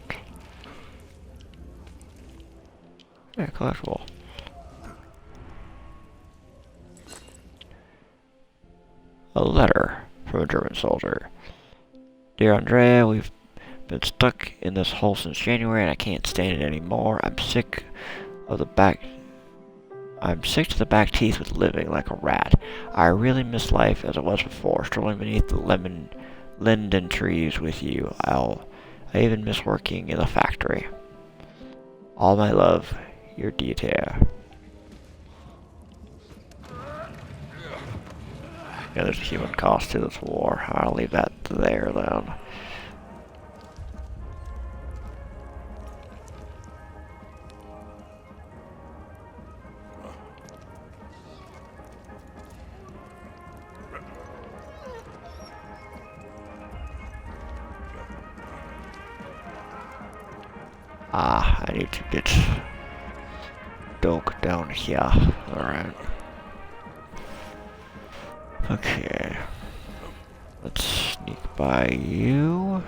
Yeah, collectible. A letter from a German soldier. Dear Andrea, we've been stuck in this hole since January and I can't stand it anymore. I'm sick to the back teeth with living like a rat. I really miss life as it was before, strolling beneath the linden trees with you. I even miss working in the factory. All my love, your Dieter. Yeah, there's a human cost to this war. I'll leave that there then. I need to get dog down here. Alright. Okay. Let's sneak by you.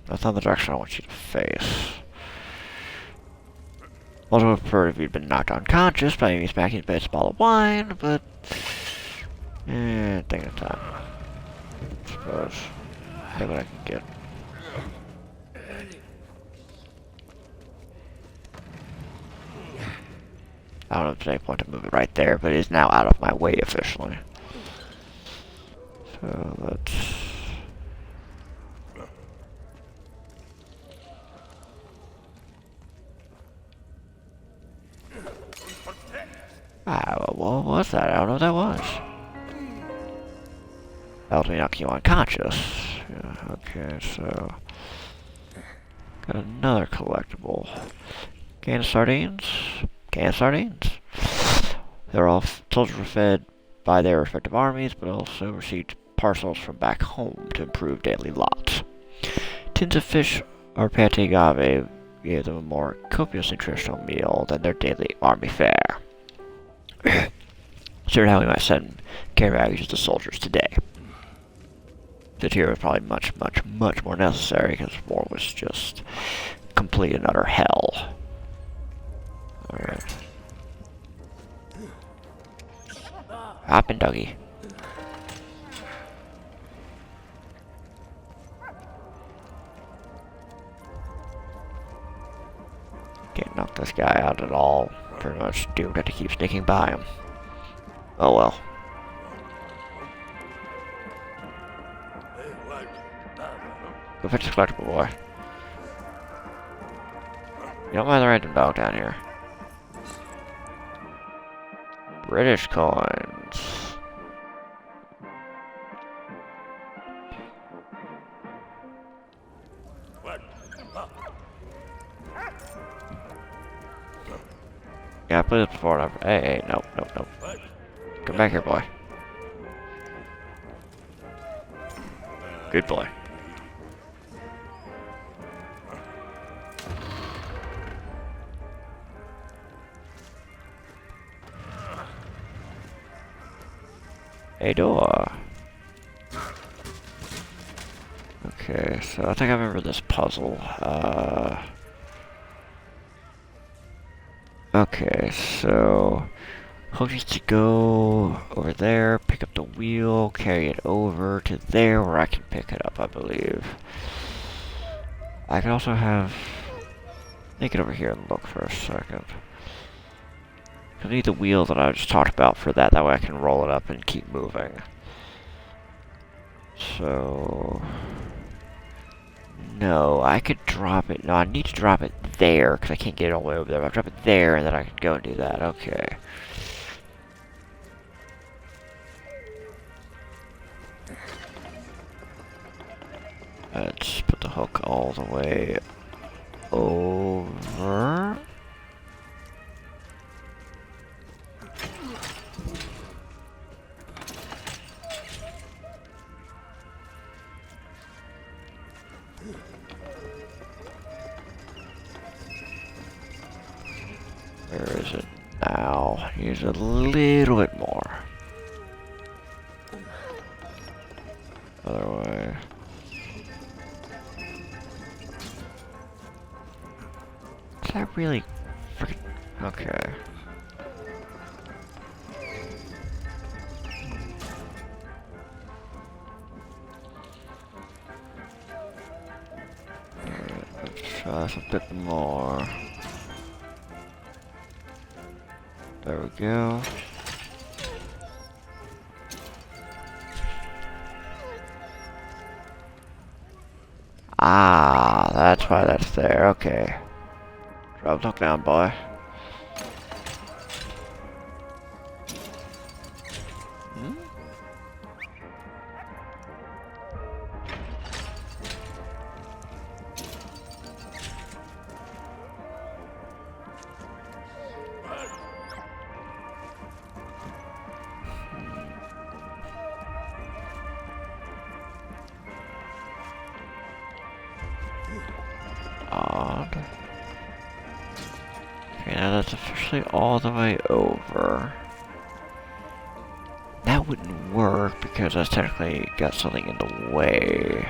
That's not the direction I want you to face. Also would prefer if you'd been knocked unconscious by me smacking a ball of wine, but... thing of time. I suppose. See what I can get. I don't know if there's any point to move it right there, but it is now out of my way officially. So let's... what was that? I don't know what that was. That was me knocking you unconscious. Yeah, okay, so... got another collectible. Can of sardines? Can of sardines? Soldiers were fed by their respective armies, but also received parcels from back home to improve daily lots. Tins of fish or pate agave gave them a more copious nutritional meal than their daily army fare. Considered how we might send care packages to soldiers today. The tier was probably much, much, much more necessary because war was just complete and utter hell. Alright. Hop in, doggy. Can't knock this guy out at all. Pretty much doomed to keep sneaking by him. Oh well. Go fetch the collectible, boy. You don't mind the random dog down here. British coins. Yeah, I played this before. Hey, nope. Come back here, boy. Good boy. A door. Okay, so I think I remember this puzzle. Okay, so Hook needs to go over there, pick up the wheel, carry it over to there where I can pick it up, I believe. I can also have... Make it over here and look for a second. I need the wheel that I just talked about for that, that way I can roll it up and keep moving. So... No, I could drop it. No, I need to drop it there, because I can't get it all the way over there. I'll drop it there, and then I can go and do that. Okay. Let's put the hook all the way over. Where is it now? Use a little bit more. Other way. Is that really freaking... Okay. Alright, let's try this a bit more. There we go. Ah, that's why that's there. Okay. Drop the hook down, boy. Hmm? Odd. Okay, now that's officially all the way over. That wouldn't work because that's technically got something in the way.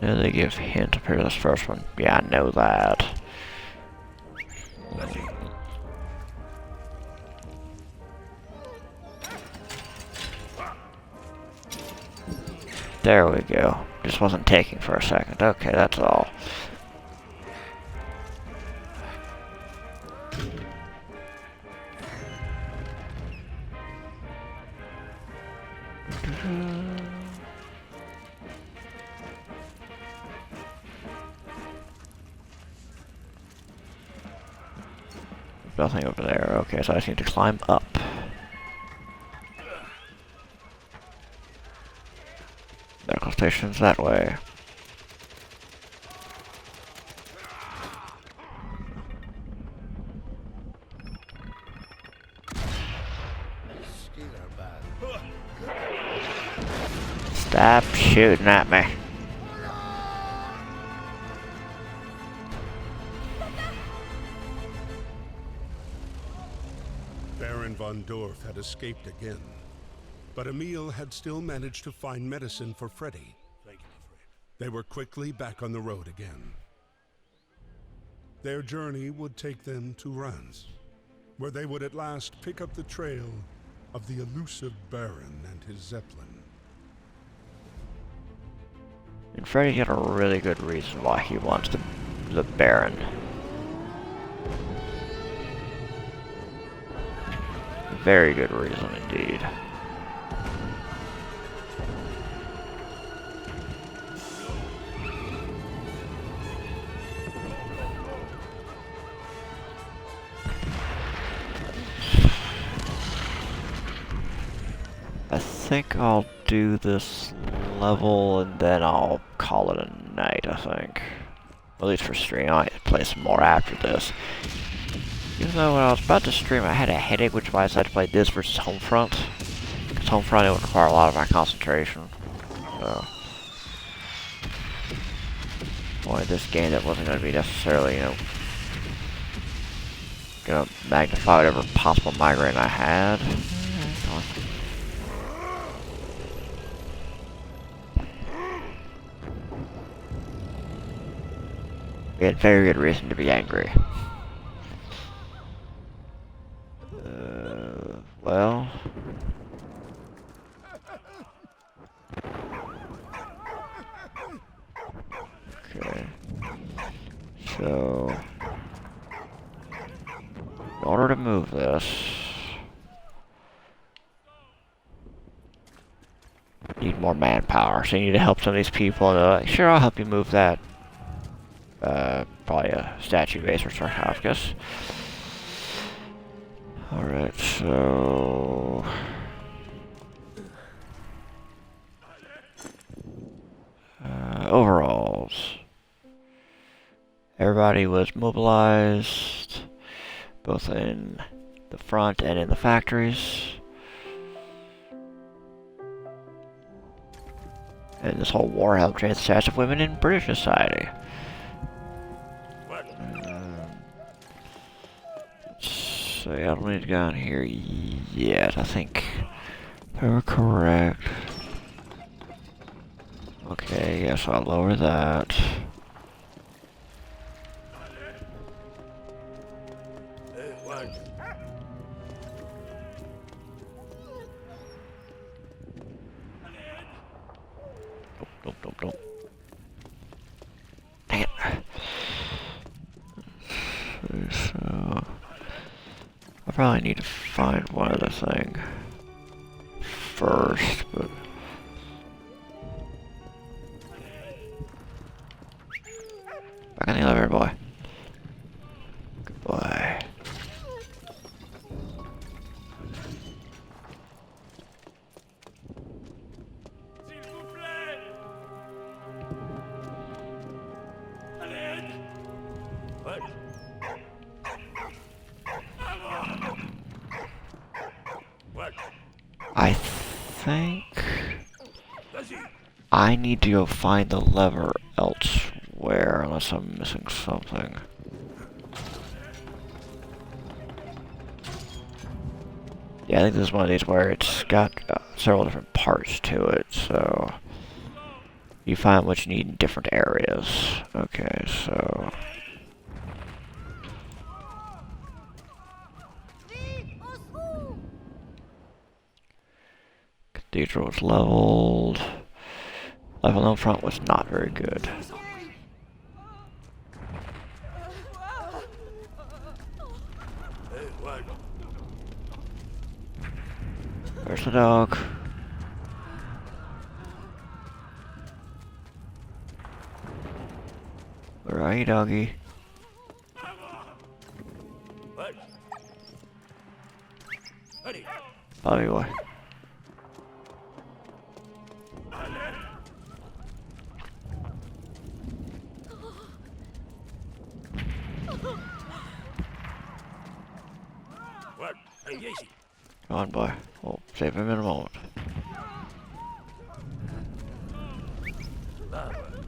Yeah, they give hint up here to this first one. Yeah, I know that. There we go. Just wasn't taking for a second. Okay, that's all. nothing over there. Okay, so I just need to climb up. Medical station's that way. Stop shooting at me. Baron von Dorf had escaped again, but Emil had still managed to find medicine for Freddy. Thank you, my friend. They were quickly back on the road again. Their journey would take them to Reims, where they would at last pick up the trail of the elusive Baron and his Zeppelin. And Freddy's got a really good reason why he wants the Baron. Very good reason indeed. I think I'll do this level and then I'll call it a night, I think. At least for stream. I might play some more after this. Even though when I was about to stream I had a headache, which is why I decided to play this versus Homefront. Because Homefront it would require a lot of my concentration. So wanted this game that wasn't going to be necessarily, you know, going to magnify whatever possible migraine I had. We had very good reason to be angry. Well. Okay. So, in order to move this, need more manpower. So you need to help some of these people. And they're like, sure, I'll help you move that. Probably a statue base or sarcophagus. Alright, so overalls. Everybody was mobilized, both in the front and in the factories. And this whole war helped train the status of women in British society. So yeah, I don't need to go in here yet. I think they were correct. Okay, yes, I'll lower that. Nope. Dang it. So I probably need to find one other thing first, but back in the elevator, boy. Good boy. I think I need to go find the lever elsewhere, unless I'm missing something. Yeah, I think this is one of these where it's got several different parts to it, so you find what you need in different areas. Okay, so cathedral was leveled. Level in front was not very good. Where's the dog? Where are you, doggy? Allez. Bobby boy. What? Allez, viens ici. Come on, boy. We'll save him in a moment.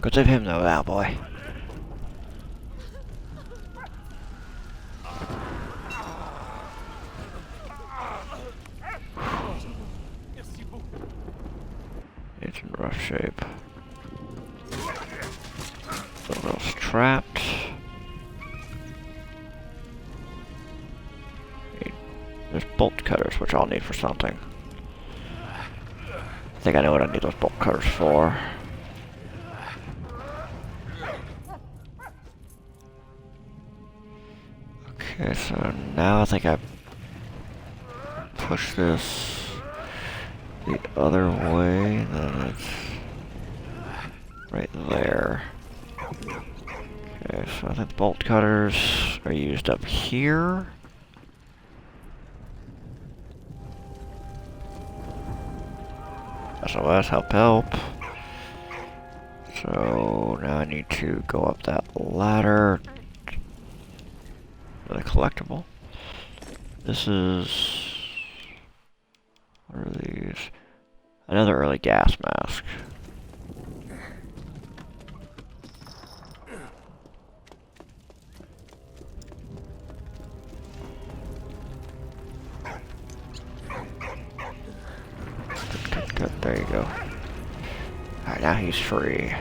Go save him though, now, boy. It's in rough shape. Someone else trapped. There's bolt cutters, which I'll need for something. I think I know what I need those bolt cutters for. Okay, so now I think I push this the other way, then it's right there. Okay, so I think the bolt cutters are used up here. SOS, help. So now I need to go up that ladder. Really collectible. This is... what are these? Another early gas mask. Good, there you go. Alright, now he's free.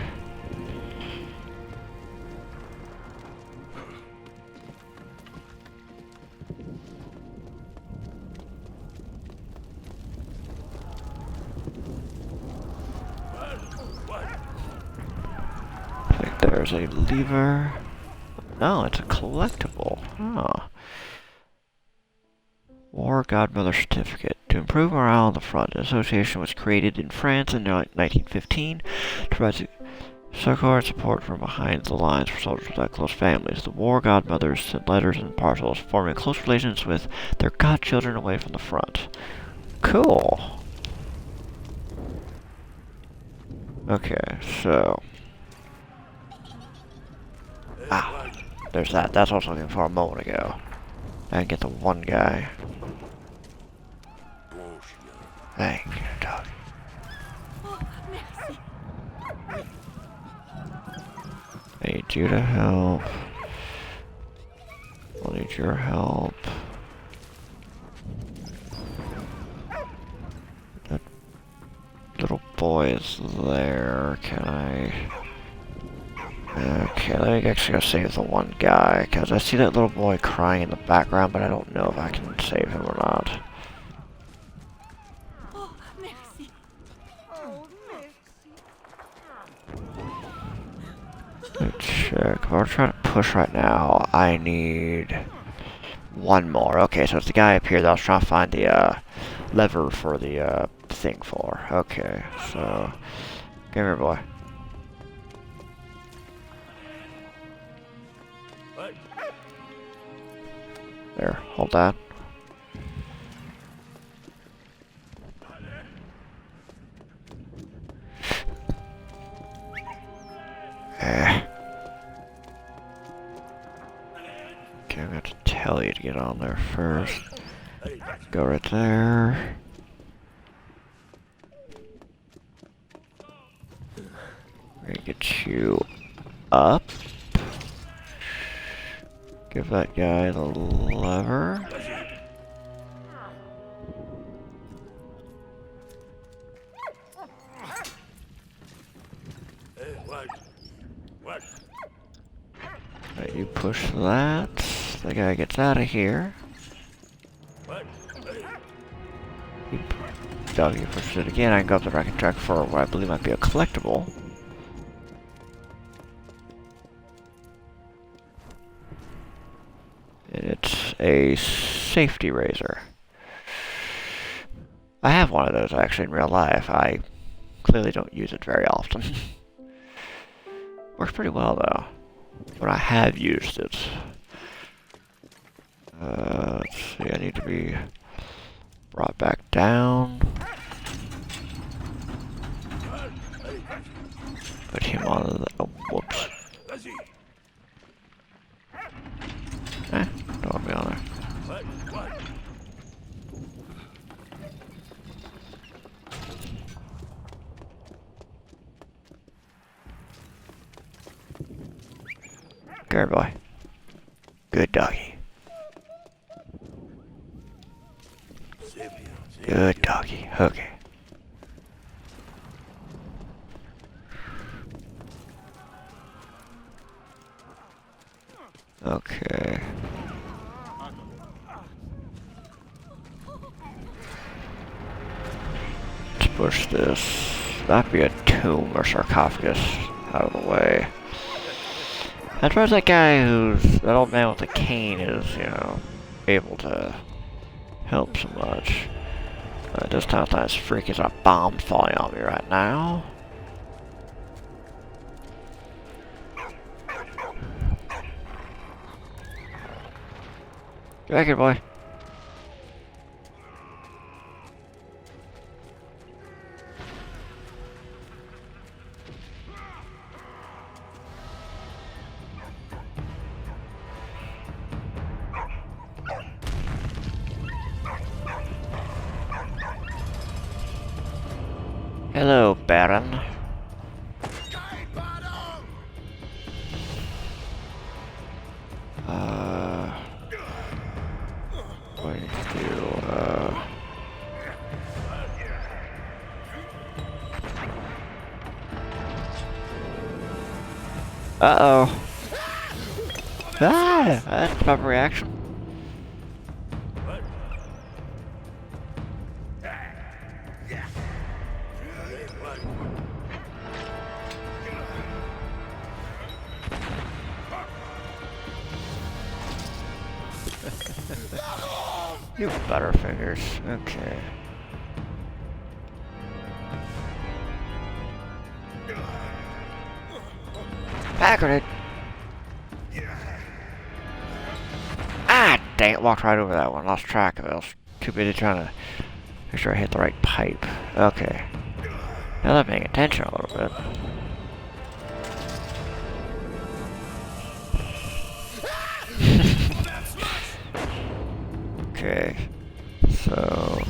I think there's a lever. No, it's a collectible. Huh. War Godmother Certificate. To improve morale on the front, an association was created in France in 1915 to provide support from behind the lines for soldiers without close families. The War Godmothers sent letters and parcels, forming close relations with their godchildren away from the front. Cool. Okay, so... ah, there's that. That's what I was looking for a moment ago. I can get the one guy. Thank you, dog. I need you to help. I'll need your help. That little boy is there. Can I... okay, let me actually go save the one guy, because I see that little boy crying in the background, but I don't know if I can save him or not. Let's check. If we're trying to push right now, I need one more. Okay, so it's the guy up here that I was trying to find the lever for the thing for. Okay, so come here, boy. There, hold that. Okay, I'm gonna have to tell you to get on there first. Go right there. We're gonna get you up. Give that guy the lever. Right, you push that. The guy gets out of here. You push it again. I can go up the rack and track for what I believe might be a collectible. And it's a safety razor. I have one of those actually in real life. I clearly don't use it very often. Works pretty well though. But I have used it. Let's see, I need to be brought back down. Put him on the... Oh, whoops. Don't want to be on there. Come here, boy. Good doggy. Good doggy. Okay. Okay. Let's push this. That'd be a tomb or sarcophagus out of the way. I suppose that guy that old man with the cane is, you know, able to help so much. This time it's not as freaky as a bomb falling on me right now. Get back here, boy. Hello, Baron. What do you do? Uh-oh. Ah, that's a proper reaction. You butterfingers. Okay. Packard it. Ah, dang it! Walked right over that one. Lost track of it. I was too busy trying to make sure I hit the right pipe. Okay. Now I'm paying attention a little bit. Okay, so...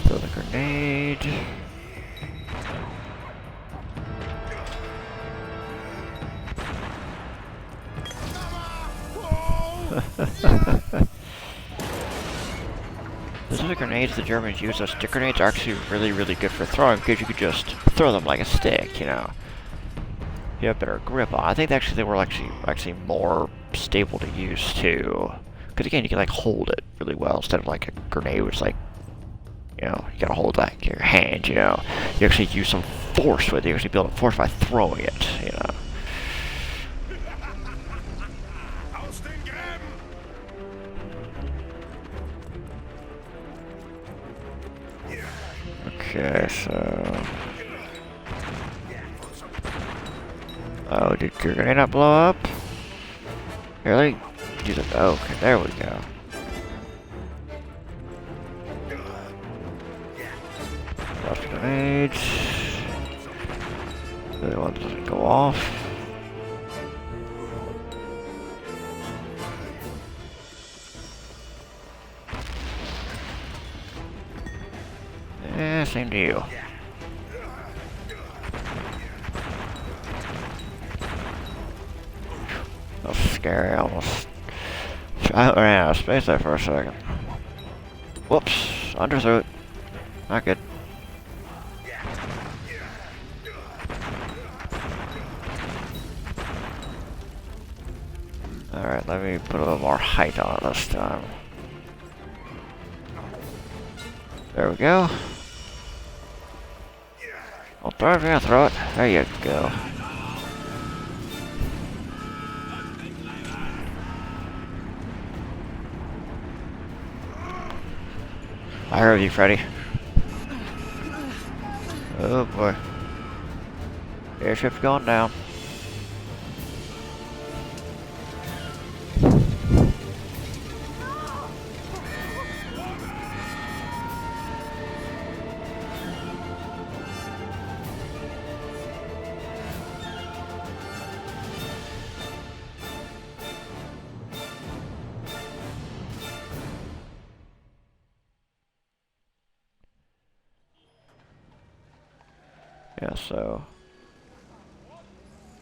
Throw the grenade. Those are the grenades the Germans use. Those stick grenades are actually really, really good for throwing because you could just throw them like a stick, you know. You have better grip on. I think actually they were actually more stable to use too. Because again, you can like hold it really well instead of like a grenade, which like, you know, you gotta hold like your hand, you know. You actually use some force with it. You actually build up force by throwing it, you know. Okay, so... Oh, did your grenade not blow up? Here, let me use it. Oh, okay, there we go. Lost grenades. The other one doesn't go off. Yeah, same to you. That was scary, almost. I ran out of space there for a second. Whoops, underthrew it. Not good. Alright, let me put a little more height on it this time. There we go. I'll throw it if you're gonna throw it. There you go. I heard you, Freddy. Oh boy. Airship's going down. Yeah, so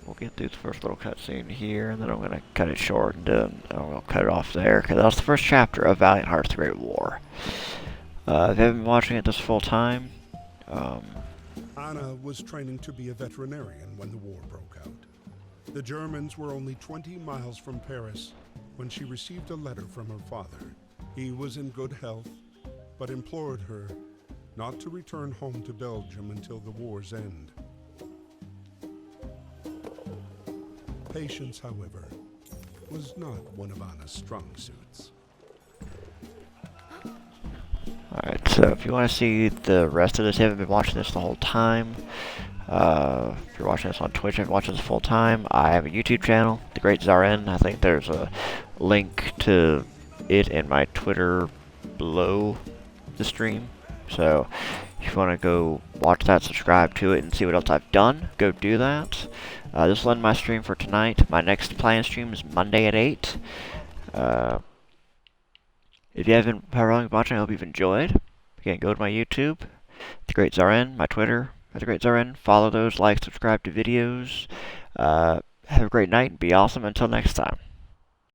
we'll get through the first little cutscene here, and then I'm gonna cut it short, and then I'll cut it off there, because that's the first chapter of Valiant Hearts: The Great War. If you haven't been watching it this full time, Anna was training to be a veterinarian when the war broke out. The Germans were only 20 miles from Paris when she received a letter from her father. He was in good health, but implored her not to return home to Belgium until the war's end. Patience, however, was not one of Anna's strong suits. alright, so if you want to see the rest of this, you haven't been watching this the whole time. If you're watching this on Twitch and watching this full time, I have a YouTube channel, The Great Zaren. I think there's a link to it in my Twitter below the stream. So if you want to go watch that, subscribe to it, and see what else I've done, go do that. This will end my stream for tonight. My next planned stream is Monday at 8. If you haven't been watching, I hope you've enjoyed. Again, go to my YouTube, The Great Zaren, my Twitter, The Great Zaren. Follow those, like, subscribe to videos. Have a great night and be awesome until next time.